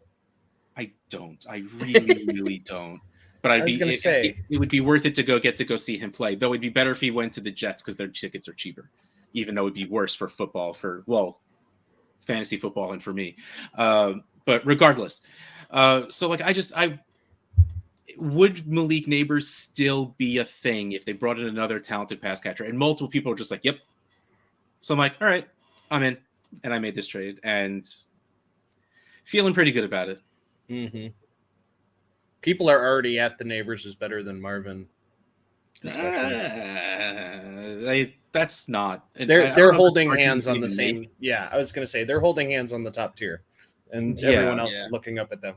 I don't. I really, really don't. But I was going to say it would be worth it to go see him play. Though it'd be better if he went to the Jets because their tickets are cheaper. Even though it'd be worse for football, fantasy football, and for me. But regardless, so like would Malik Neighbors still be a thing if they brought in another talented pass catcher? And multiple people are just like, "Yep." So I'm like, "All right, I'm in," and I made this trade and feeling pretty good about it. Mm-hmm. People are already at the Neighbors is better than Marvin. That's not. They're holding hands on the same. Yeah, I was going to say they're holding hands on the top tier, and everyone else is looking up at them.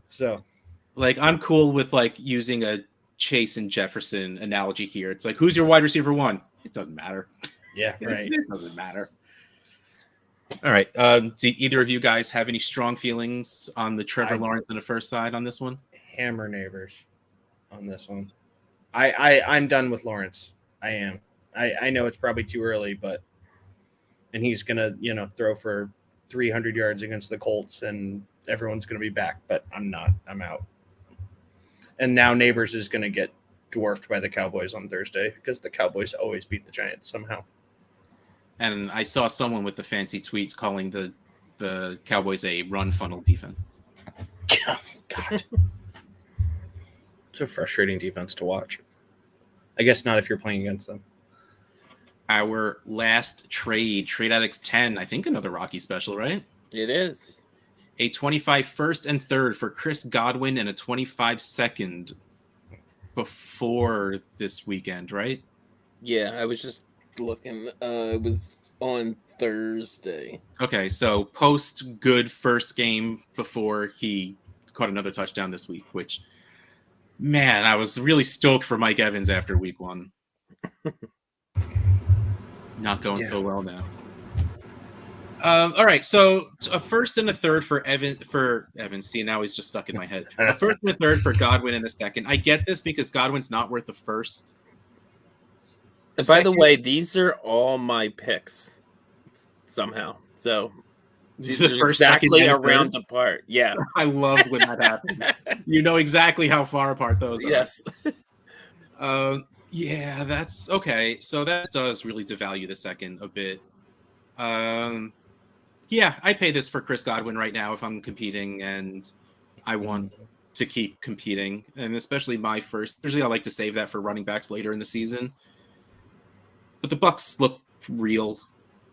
So, like, I'm cool with like using a Chase and Jefferson analogy here. It's like, who's your wide receiver 1? It doesn't matter. Yeah, right. It doesn't matter. All right. Do either of you guys have any strong feelings on the Trevor Lawrence and the first side on this one? Hammer Neighbors on this one. I'm done with Lawrence. I am. I know it's probably too early, and he's gonna throw for 300 yards against the Colts, and everyone's gonna be back. But I'm not. I'm out. And now Neighbors is gonna get dwarfed by the Cowboys on Thursday because the Cowboys always beat the Giants somehow. And I saw someone with the fancy tweets calling the Cowboys a run funnel defense. God. It's a frustrating defense to watch. I guess not if you're playing against them. Our last trade Addicts 10, I think another Rocky special, right? It is. A 25 first and third for Chris Godwin and a 25 second before this weekend, right? Yeah, I was just looking. It was on Thursday. Okay, so post good first game before he caught another touchdown this week, which, man, I was really stoked for Mike Evans after week 1. Not going so well now. All right, so a first and a third for Evans. See, now he's just stuck in my head. A first and a third for Godwin and a second. I get this because Godwin's not worth the first. And by the way, these are all my picks somehow. So these are exactly a round apart. Yeah. I love when that happens. You know exactly how far apart those are. Yes. Yeah, that's okay. So that does really devalue the second a bit. Yeah, I pay this for Chris Godwin right now if I'm competing and I want to keep competing. And especially my first. Usually I like to save that for running backs later in the season. But the Bucs look real.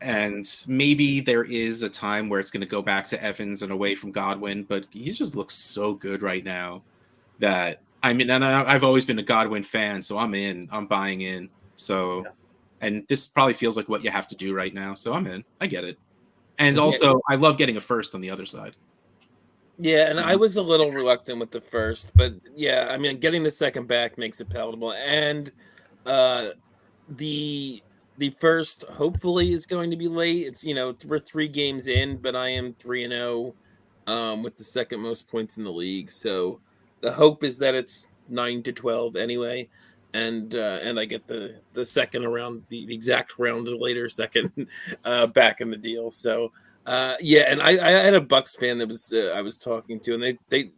And maybe there is a time where it's going to go back to Evans and away from Godwin. But he just looks so good right now that, I mean, and I've always been a Godwin fan, so I'm in. I'm buying in. So, and this probably feels like what you have to do right now. So I'm in. I get it. And also, I love getting a first on the other side. Yeah, and I was a little reluctant with the first, but yeah, I mean, getting the second back makes it palatable. And the first hopefully is going to be late. It's we're 3 games in, but I am 3-0 with the second most points in the league. So the hope is that it's 9-12 anyway. And I get the second around, the exact round later, second back in the deal. So yeah, and I had a Bucs fan that was I was talking to, and they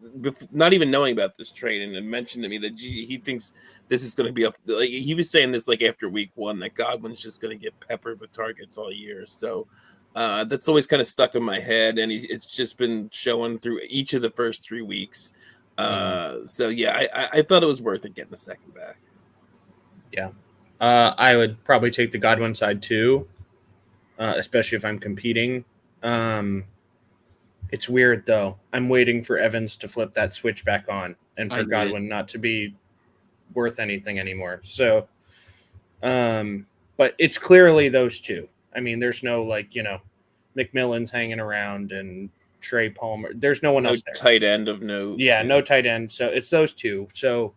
not even knowing about this trade, and mentioned to me that he thinks this is going to be up. Like, he was saying this like after week 1 that Godwin's just going to get peppered with targets all year. So that's always kind of stuck in my head, and it's just been showing through each of the first 3 weeks. So yeah, I thought it was worth it getting the second back. Yeah. I would probably take the Godwin side too, especially if I'm competing. It's weird though. I'm waiting for Evans to flip that switch back on and for Godwin not to be worth anything anymore. So, but it's clearly those two. I mean, there's no McMillan's hanging around and Trey Palmer. There's no one else there. Tight end of note. Yeah, no tight end. So it's those two. So,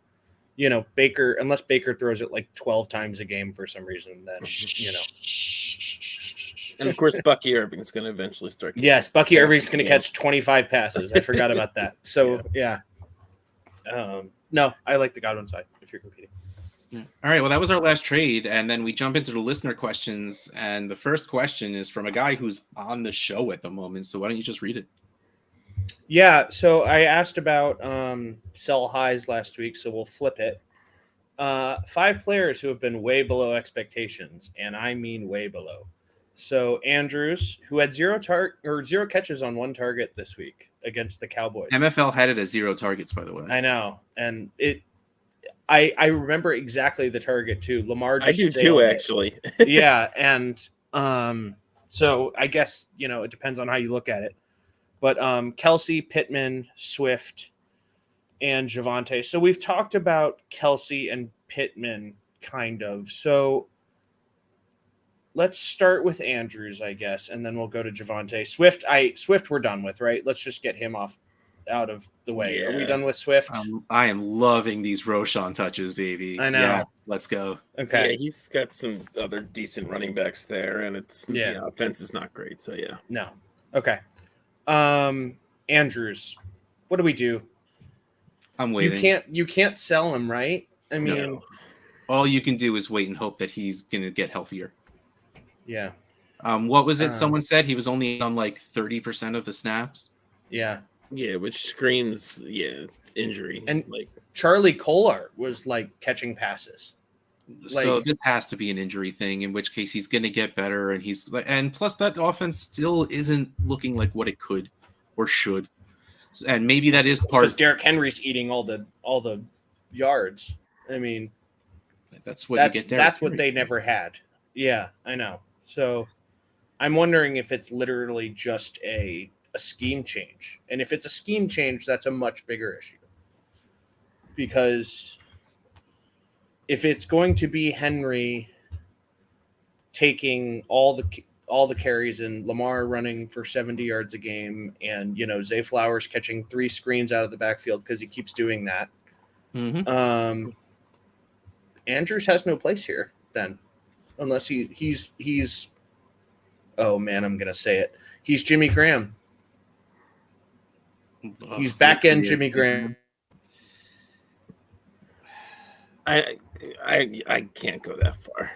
Baker, unless Baker throws it like 12 times a game for some reason, then, And of course, Bucky Irving's going to eventually start. Yes, Bucky Irving's going to catch 25 passes. I forgot about that. So yeah. No, I like the Godwin side if you're competing. All right, well, that was our last trade, and then we jump into the listener questions, and the first question is from a guy who's on the show at the moment, so why don't you just read it? Yeah, so I asked about sell highs last week, so we'll flip it. 5 players who have been way below expectations, and I mean way below. So Andrews, who had 0 catches on 1 target this week against the Cowboys. MFL had it as 0 targets, by the way. I know, and I remember exactly the target too. Lamar just I do too, actually. Yeah, and so I guess it depends on how you look at it. But Kelsey, Pittman, Swift, and Javonte. So we've talked about Kelsey and Pittman kind of. So let's start with Andrews, I guess, and then we'll go to Javonte. Swift we're done with, right? Let's just get him out of the way. Yeah. Are we done with Swift? I am loving these Roschon touches, baby. I know. Yeah, let's go. Okay. Yeah, he's got some other decent running backs there, and the offense is not great. So yeah. No. Okay. Andrews, what do we do? I'm waiting. You can't sell him, right? I mean, No. All you can do is wait and hope that he's gonna get healthier. Yeah. What was it? Someone said he was only on like 30% of the snaps. Yeah. Yeah, which screams injury. And like Charlie Kolar was like catching passes. So this has to be an injury thing, in which case he's going to get better, and plus that offense still isn't looking like what it could or should, and maybe that is part because Derrick Henry's eating all the yards. I mean, that's what you get. That's what they never had. Yeah, I know. So I'm wondering if it's literally just a scheme change, and if it's a scheme change, that's a much bigger issue because if it's going to be Henry taking all the carries and Lamar running for 70 yards a game and, Zay Flowers catching 3 screens out of the backfield because he keeps doing that. Mm-hmm. Andrews has no place here then, unless he's oh man, I'm going to say it. He's Jimmy Graham. He's back end Jimmy Graham. I can't go that far.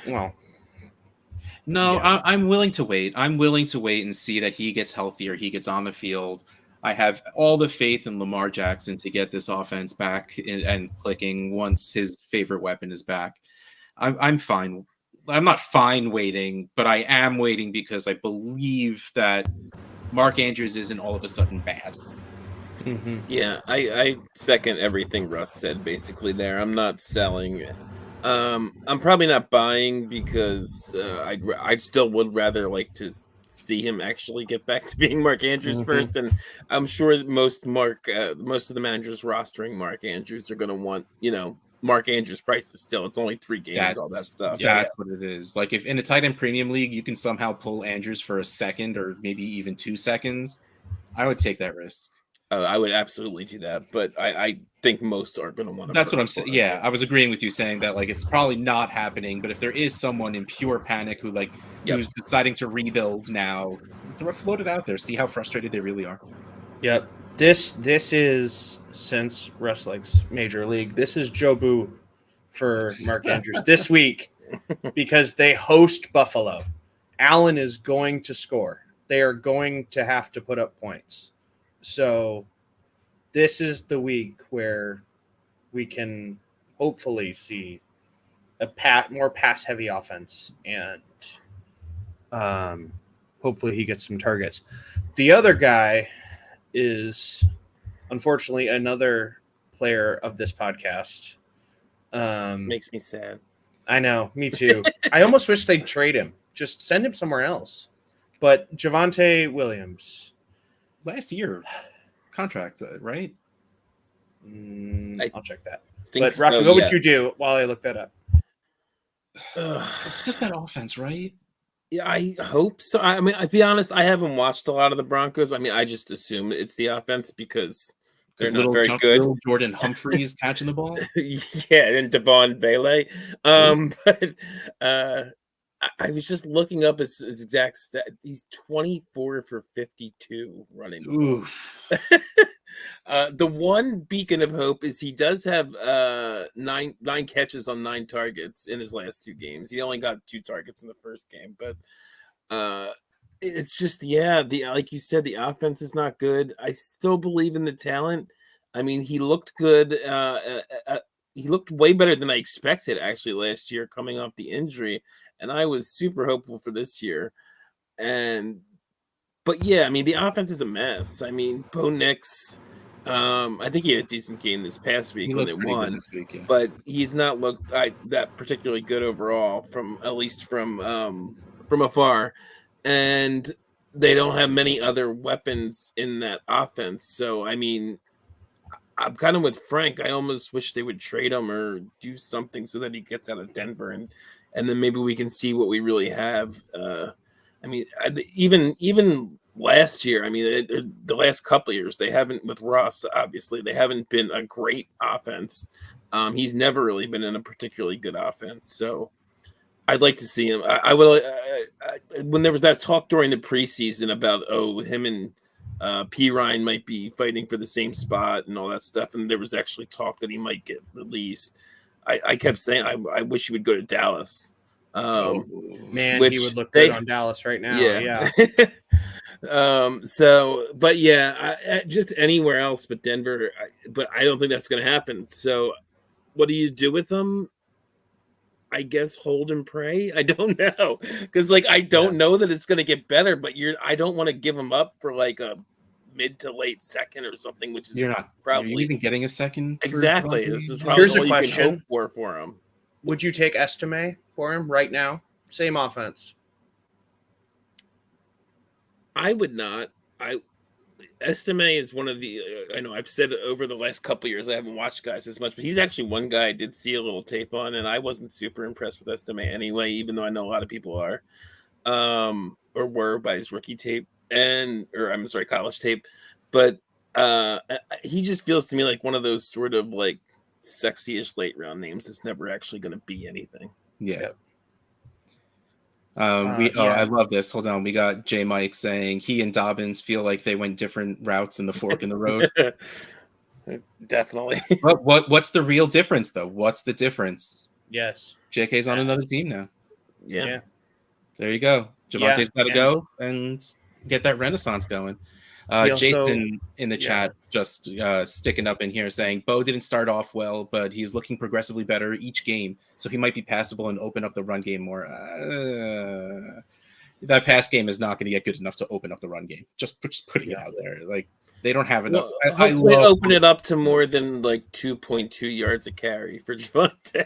Well, no, yeah. I'm willing to wait. I'm willing to wait and see that he gets healthier. He gets on the field. I have all the faith in Lamar Jackson to get this offense back and clicking once his favorite weapon is back. I'm fine. I'm not fine waiting, but I am waiting because I believe that Mark Andrews isn't all of a sudden bad. Mm-hmm. Yeah, I second everything Russ said basically there. I'm not selling. I'm probably not buying because I still would rather like to see him actually get back to being Mark Andrews first, and I'm sure that most of the managers rostering Mark Andrews are going to want Mark Andrews' price is still. It's only 3 games, all that stuff. Yeah, that's what it is. Like if in a tight end premium league you can somehow pull Andrews for a second or maybe even 2 seconds, I would take that risk. I would absolutely do that, but I think most are going to want to. That's what I'm saying. Yeah, I was agreeing with you saying that like it's probably not happening, but if there is someone in pure panic who's deciding to rebuild now, float it out there, see how frustrated they really are. Yep. This is, since Russ likes Major League, this is Jobu for Mark Andrews this week because they host Buffalo. Allen is going to score. They are going to have to put up points. So this is the week where we can hopefully see a more pass-heavy offense, and hopefully he gets some targets. The other guy is, unfortunately, another player of this podcast. This makes me sad. I know, me too. I almost wish they'd trade him. Just send him somewhere else. But Javonte Williams. Last year contract, right? I'll check that. But Rocky, what would you do while I look that up? It's just that offense, right? Yeah, I hope so. I mean, I'll be honest, I haven't watched a lot of the Broncos. I mean, I just assume it's the offense because they're not very good. Jordan Humphreys catching the ball. Yeah, and Devon Bailey. But I was just looking up his exact stat. He's 24 for 52 running the ball. Oof. The one beacon of hope is he does have nine catches on 9 targets in his last 2 games. He only got 2 targets in the first game, but it's just like you said, the offense is not good. I still believe in the talent. I mean, he looked good. He looked way better than I expected actually last year coming off the injury, and I was super hopeful for this year. But yeah, I mean, the offense is a mess. I mean, Bo Nix, I think he had a decent game this past week when they won, this week, yeah. but he's not looked that particularly good overall, at least from afar. And they don't have many other weapons in that offense. So, I mean, I'm kind of with Frank. I almost wish they would trade him or do something so that he gets out of Denver, and then maybe we can see what we really have. I mean, even last year, I mean, the last couple of years, they haven't, with Russ, obviously, they haven't been a great offense. He's never really been in a particularly good offense. So I'd like to see him. I would, when there was that talk during the preseason about, him and P. Ryan might be fighting for the same spot and all that stuff, and there was actually talk that he might get released. I kept saying, I wish he would go to Dallas. Man, he would look good on Dallas right now. Yeah. But yeah, just anywhere else but Denver. But I don't think that's going to happen. So, what do you do with them? I guess hold and pray. I don't know, because I don't know that it's going to get better. But I don't want to give them up for like a mid to late second or something, which is you're even getting a second. Exactly. This is probably Here's all a you question. can hope for him. Would you take Estime for him right now? Same offense. I would not. Estime is one of the. I know I've said it over the last couple of years. I haven't watched guys as much, but he's actually one guy I did see a little tape on, and I wasn't super impressed with Estime anyway. Even though I know a lot of people are, or were by his rookie tape college tape. But he just feels to me like one of those sort of like sexy-ish late round names that's never actually going to be anything. Yeah. I love this. Hold on. We got J Mike saying he and Dobbins feel like they went different routes in the fork in the road. Definitely. What's the real difference though? What's the difference? Yes. JK's on another team now. Yeah. There you go. Javante's got to go and get that renaissance going. Jason in the chat just sticking up in here saying Bo didn't start off well, but he's looking progressively better each game, so he might be passable and open up the run game more. That pass game is not going to get good enough to open up the run game. Just putting it out there. Like they don't have enough. Hopefully open it up to more than like 2.2 yards a carry for Javante.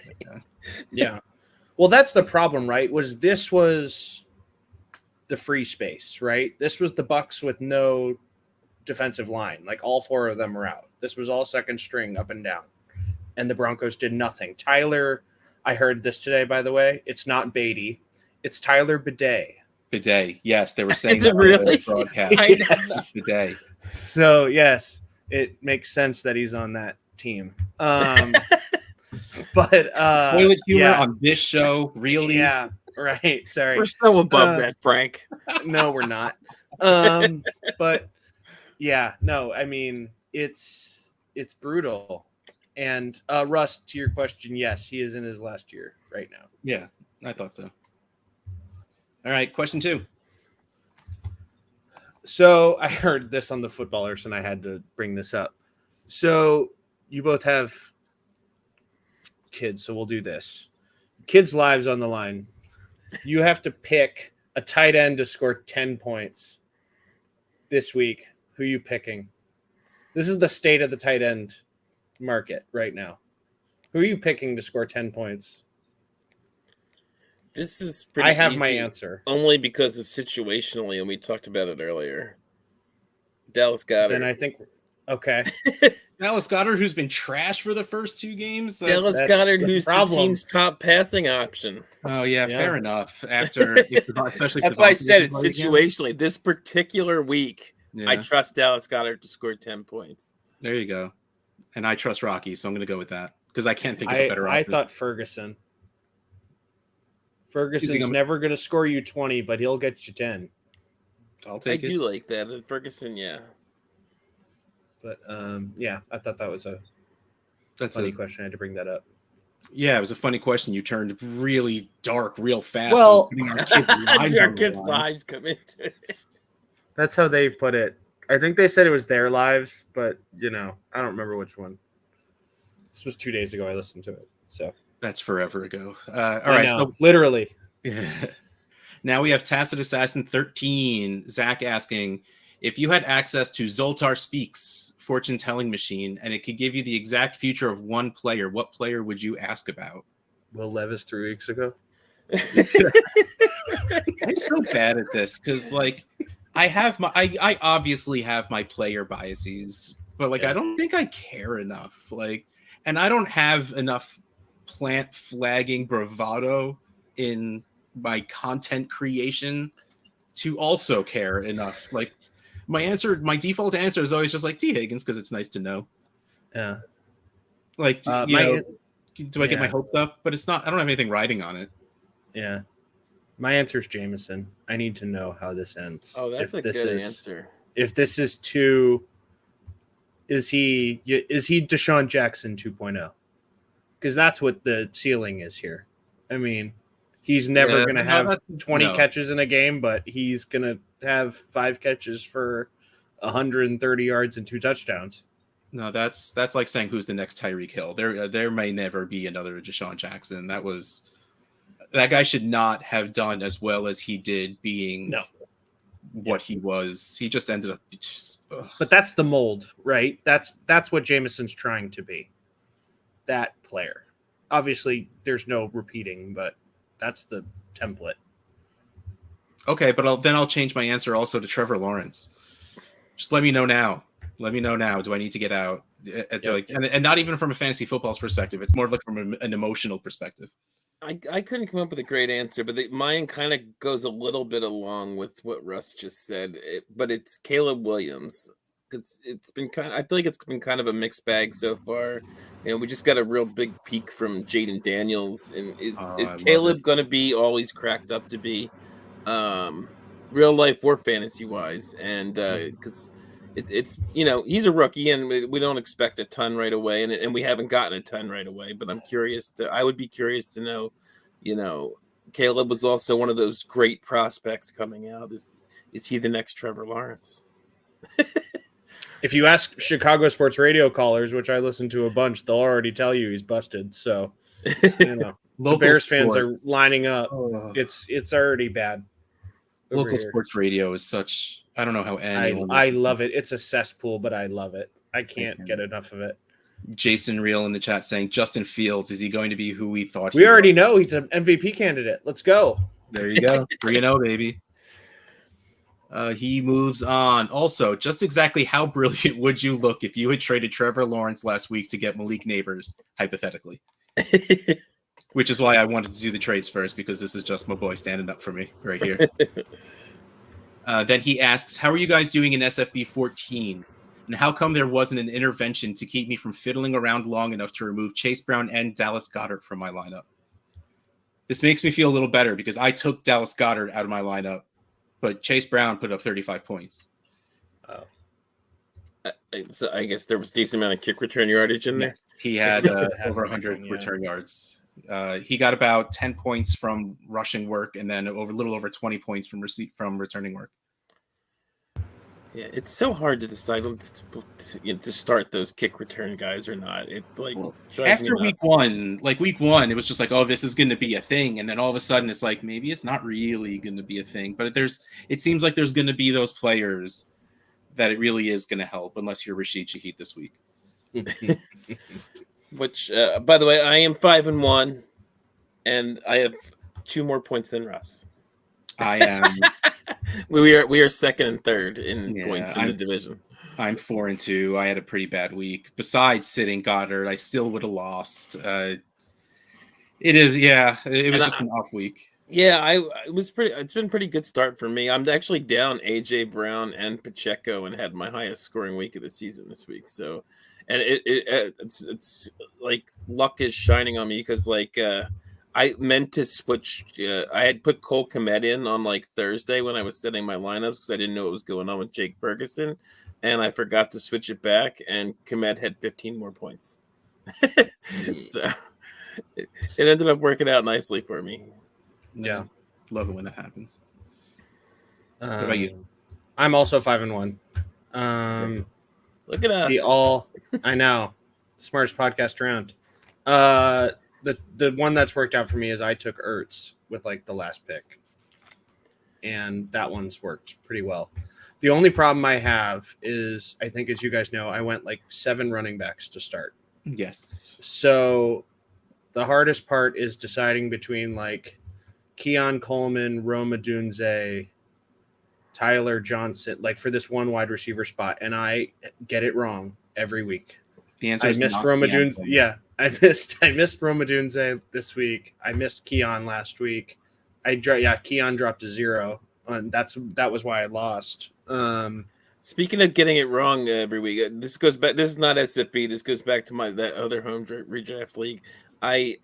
Yeah. Well, that's the problem, right? This was the free space, right? This was the Bucs with no defensive line. Like all 4 of them were out. This was all second string up and down. And the Broncos did nothing. Tyler, I heard this today, by the way. It's not Beatty. It's Tyler Bidet. Bidet. Yes, they were saying Is it really? Broadcast. Bidet. So, yes, it makes sense that he's on that team. But toilet humor on this show, really? Yeah, right. Sorry. We're so above that, Frank. No, we're not. But yeah, no, I mean, it's brutal. And Russ, to your question, yes, he is in his last year right now. Yeah, I thought so. All right, question 2. So I heard this on the Footballers, and I had to bring this up. So you both have kids, so we'll do this. Kids' lives on the line. You have to pick a tight end to score 10 points this week. Who are you picking? This is the state of the tight end market right now. Who are you picking to score 10 points? This is pretty I have easy, my answer. only because it's situationally, and we talked about it earlier. Dallas Goedert. Then I think, okay. Dallas Goedert, who's been trash for the first 2 games. Dallas Goedert, who's the team's top passing option. Oh, yeah, fair enough. Especially that's why I said it situationally. Again. This particular week, yeah. I trust Dallas Goedert to score 10 points. There you go. And I trust Rocky, so I'm going to go with that because I can't think of a better option. I thought Ferguson. Ferguson's never going to score you 20, but he'll get you 10. I'll take it. I do like that. Ferguson, yeah. But yeah, I thought that was a funny question. I had to bring that up. Yeah, it was a funny question. You turned really dark real fast. Well, our kids' lives come into it. That's how they put it. I think they said it was their lives, but I don't remember which one. This was 2 days ago. I listened to it, so that's forever ago. All right, so literally. Now we have Tacit Assassin 13. Zach asking, if you had access to Zoltar Speaks fortune telling machine and it could give you the exact future of one player, what player would you ask about? Will Levis 3 weeks ago. I'm so bad at this because I obviously have my player biases, but I don't think I care enough. And I don't have enough plant flagging bravado in my content creation to also care enough. My default answer is always just T. Higgins because it's nice to know. Yeah. Do I get my hopes up? But it's not. I don't have anything riding on it. Yeah. My answer is Jameson. I need to know how this ends. Oh, that's a good answer. If this is is he Deshaun Jackson 2.0? Because that's what the ceiling is here. I mean, he's never going to have 20 catches in a game, but he's going to have 5 catches for 130 yards and 2 touchdowns. No, that's like saying who's the next Tyreek Hill. There may never be another Deshaun Jackson. That guy should not have done as well as he did being what he was. He just ended up But that's the mold, right? That's what Jameson's trying to be. That player. Obviously, there's no repeating, but that's the template. Okay, but I'll change my answer also to Trevor Lawrence. Just let me know now. Do I need to get out? And not even from a fantasy football's perspective. It's more from an emotional perspective. I couldn't come up with a great answer, but mine kind of goes a little bit along with what Russ just said. But it's Caleb Williams. It's been I feel like it's been kind of a mixed bag so far. We just got a real big peak from Jaden Daniels, and is Caleb going to be all he's cracked up to be, real life or fantasy wise? And because it's he's a rookie, and we don't expect a ton right away, and we haven't gotten a ton right away. But I would be curious to know, Caleb was also one of those great prospects coming out. Is he the next Trevor Lawrence? If you ask Chicago sports radio callers, which I listen to a bunch, they'll already tell you he's busted. So, the Bears fans are lining up. It's already bad. Local sports radio is such. I don't know how anyone. I love it. It's a cesspool, but I love it. I can't get enough of it. Jason Reel in the chat saying Justin Fields, is he going to be who we thought? We already know he's an MVP candidate. Let's go. There you go. 3-0, baby. He moves on. Also, just exactly how brilliant would you look if you had traded Trevor Lawrence last week to get Malik Neighbors, hypothetically? Which is why I wanted to do the trades first, because this is just my boy standing up for me right here. Then he asks, how are you guys doing in SFB 14? And how come there wasn't an intervention to keep me from fiddling around long enough to remove Chase Brown and Dallas Goedert from my lineup? This makes me feel a little better because I took Dallas Goedert out of my lineup, but Chase Brown put up 35 points. Oh. So I guess there was a decent amount of kick return yardage in there. Yes, he had over 100 return yards. He got about 10 points from rushing work and then a little over 20 points from returning work. Yeah, it's so hard to decide to start those kick return guys or not. It after week one, it was just oh, this is going to be a thing, and then all of a sudden it's maybe it's not really going to be a thing. But it seems like there's going to be those players that it really is going to help, unless you're Rashid Shaheed this week. Which, by the way, I am 5-1, and I have 2 more points than Russ. I am. We are second and third in points in the division. I'm 4-2. I had a pretty bad week. Besides sitting Goddard, I still would have lost. It was just an off week. Yeah, it's been a pretty good start for me. I'm actually down AJ Brown and Pacheco and had my highest scoring week of the season this week. So, and it's like luck is shining on me because I meant to switch. I had put Cole Kmet in on like Thursday when I was setting my lineups because I didn't know what was going on with Jake Ferguson, and I forgot to switch it back. And Kmet had 15 more points, so it ended up working out nicely for me. Yeah, love it when that happens. What about you? I'm also 5-1. Look at us. I know, smartest podcast around. The one that's worked out for me is I took Ertz with like the last pick, and that one's worked pretty well. The only problem I have is, I think, as you guys know, I went like 7 running backs to start. Yes. So the hardest part is deciding between like Keon Coleman, Roma Dunze, Tyler Johnson, like for this one wide receiver spot, and I get it wrong every week. The answer I is missed not Roma Keon Dunze. Coleman. Yeah, I missed Roma Dunze this week. I missed Keon last week. Keon dropped to 0, and that was why I lost. Speaking of getting it wrong every week, this goes back. This is not SFB. This goes back to that other home redraft league. I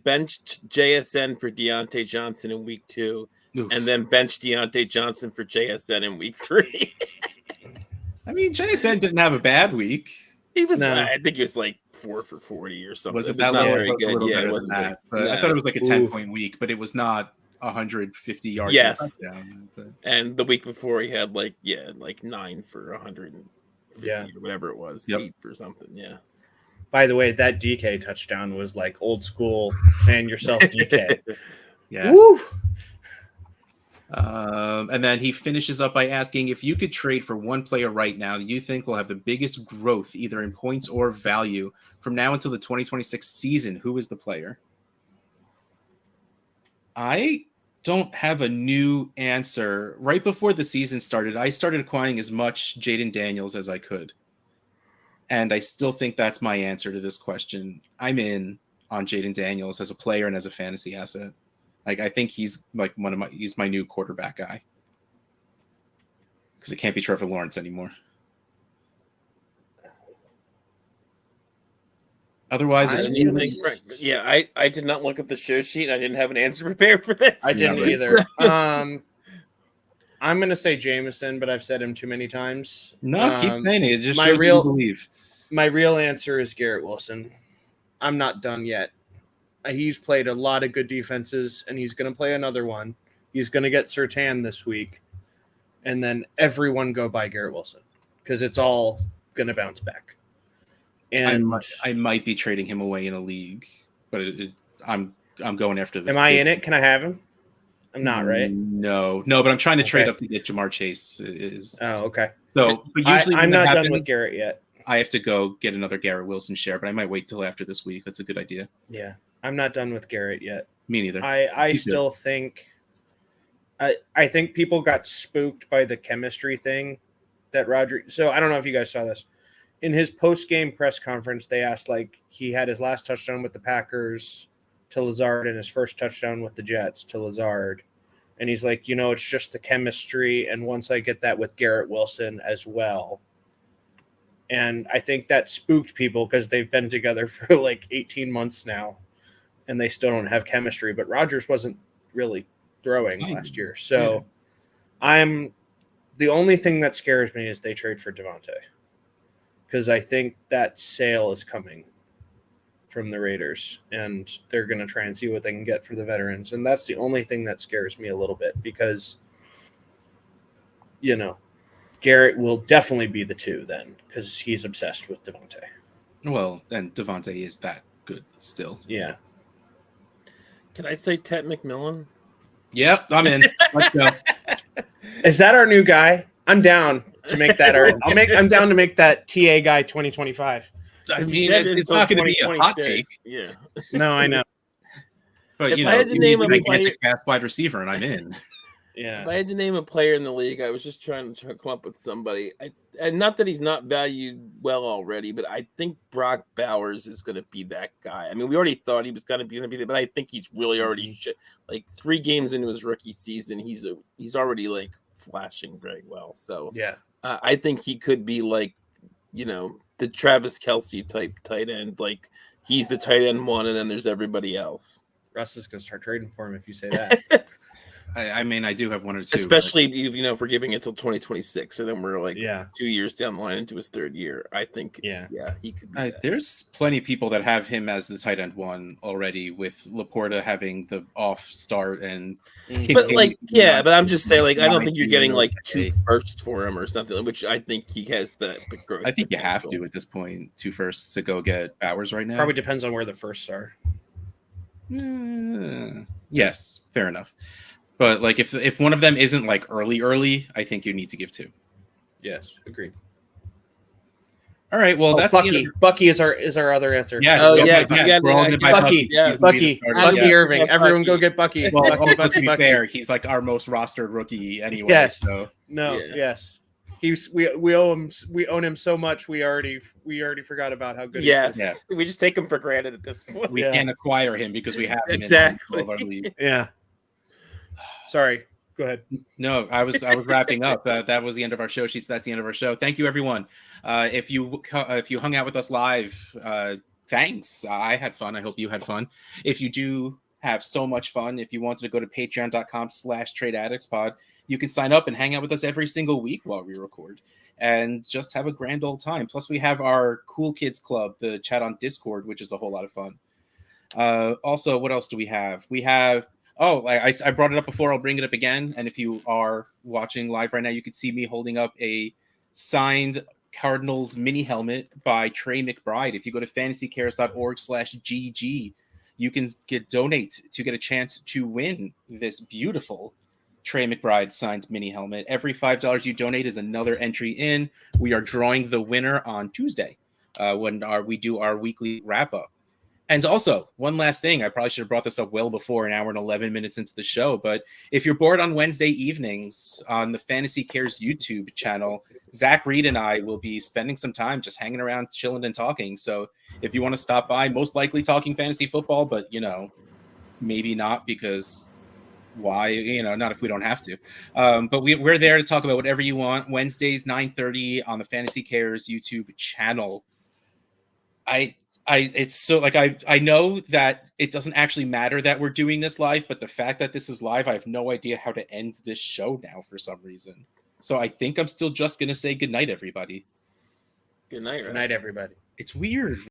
benched JSN for Deontay Johnson in week 2, Oof. and then benched Deontay Johnson for JSN in week 3. I mean, JSN didn't have a bad week. He was. No. I think he was like 4 for 40 or something. Was it was that not low? very It was a good. little Yeah, better it than wasn't that. great. But I thought it was like a Oof. 10-point week, but it was not 150 yards. Yes. Touchdown. And the week before he had like 9 for 150 or whatever it was, 8 for something. Yeah. By the way, that DK touchdown was like old school fan yourself DK. Yes. Woo! And then he finishes up by asking, if you could trade for one player right now that you think will have the biggest growth, either in points or value, from now until the 2026 season, who is the player? I don't have a new answer. Right before the season started, I started acquiring as much Jaden Daniels as I could. And I still think that's my answer to this question. I'm in on Jaden Daniels as a player and as a fantasy asset. Like, I think he's like he's my new quarterback guy. Because it can't be Trevor Lawrence anymore. Otherwise, I did not look at the show sheet. I didn't have an answer prepared for this. I didn't either. I'm gonna say Jameson, but I've said him too many times. No, keep saying it. It just shows that you believe. My real answer is Garrett Wilson. I'm not done yet. He's played a lot of good defenses, and he's going to play another one. He's going to get Surtain this week, and then everyone go buy Garrett Wilson because it's all going to bounce back. And I might be trading him away in a league, but I'm going after the. Am I in it? Can I have him? I'm not, right? No, but I'm trying to trade up to get Jamar Chase. Oh, okay. So, but usually I'm not done with Garrett yet. I have to go get another Garrett Wilson share, but I might wait till after this week. That's a good idea. Yeah, I'm not done with Garrett yet. Me neither. I still think I think people got spooked by the chemistry thing that Roger. So I don't know if you guys saw this. In his post-game press conference, they asked, like, he had his last touchdown with the Packers to Lazard and his first touchdown with the Jets to Lazard. And he's like, it's just the chemistry. And once I get that with Garrett Wilson as well. And I think that spooked people because they've been together for like 18 months now and they still don't have chemistry. But Rodgers wasn't really throwing last year. So the only thing that scares me is they trade for Devontae because I think that sale is coming from the Raiders and they're going to try and see what they can get for the veterans. And that's the only thing that scares me a little bit because, Garrett will definitely be the 2 then because he's obsessed with Devontae. Well, and Devontae is that good still. Yeah. Can I say Ted McMillan? Yep, I'm in. Let's go. Is that our new guy? I'm down to make that I'm down to make that TA guy 2025. I mean, it's not going to be a hot take. Yeah. No, I know. But, if I had to name a gigantic fast wide receiver, and I'm in. Yeah. If I had to name a player in the league, I was just trying to come up with somebody. And not that he's not valued well already, but I think Brock Bowers is going to be that guy. I mean, we already thought he was going to be there, but I think he's really already 3 games into his rookie season. He's already like flashing very well. So yeah, I think he could be like, the Travis Kelce type tight end. Like he's the tight end 1, and then there's everybody else. Russ is going to start trading for him if you say that. I mean, I do have one or two. Especially if we're giving it until 2026, so then we're like Yeah. 2 years down the line into his third year. I think Yeah. he could be that. There's plenty of people that have him as the tight end one already, with Laporta having the off start and. But but I'm just saying, I don't think you're getting like 2 firsts for him or something, which I think he has the growth. I think you have to at this point, 2 firsts to go get Bowers right now. Probably depends on where the firsts are. Yes, fair enough. But if one of them isn't early, I think you need to give 2. Yes, agreed. All right, well that's Bucky. Bucky is our other answer. Yes. Bucky. Yes. Bucky Irving. Yeah, Everyone Bucky. go get Bucky. Well, Bucky. to be fair, he's our most rostered rookie anyway. Yes. So Yes. We own him so much we already forgot about how good he is. Yeah. We just take him for granted at this point. We can't acquire him because we have him exactly. in our league. Yeah. Sorry. Go ahead. No, I was wrapping up. That was the end of our show. That's the end of our show. Thank you, everyone. If you hung out with us live, thanks. I had fun. I hope you had fun. If you do have so much fun, if you wanted to go to patreon.com/tradeaddictspod, you can sign up and hang out with us every single week while we record and just have a grand old time. Plus, we have our Cool Kids Club, the chat on Discord, which is a whole lot of fun. Also, what else do we have? We have. Oh, I brought it up before. I'll bring it up again. And if you are watching live right now, you can see me holding up a signed Cardinals mini helmet by Trey McBride. If you go to fantasycares.org/GG, you can donate to get a chance to win this beautiful Trey McBride signed mini helmet. Every $5 you donate is another entry in. We are drawing the winner on Tuesday when we do our weekly wrap up. And also, one last thing, I probably should have brought this up well before, an hour and 11 minutes into the show, but if you're bored on Wednesday evenings on the Fantasy Cares YouTube channel, Zach Reed and I will be spending some time just hanging around, chilling and talking. So if you want to stop by, most likely talking fantasy football, but, maybe not, because why? Not if we don't have to. But we're there to talk about whatever you want. Wednesdays, 9:30 on the Fantasy Cares YouTube channel. It's so I know that it doesn't actually matter that we're doing this live, but the fact that this is live, I have no idea how to end this show now for some reason. So I think I'm still just going to say good night, everybody. Good night, Good night, everybody. It's weird.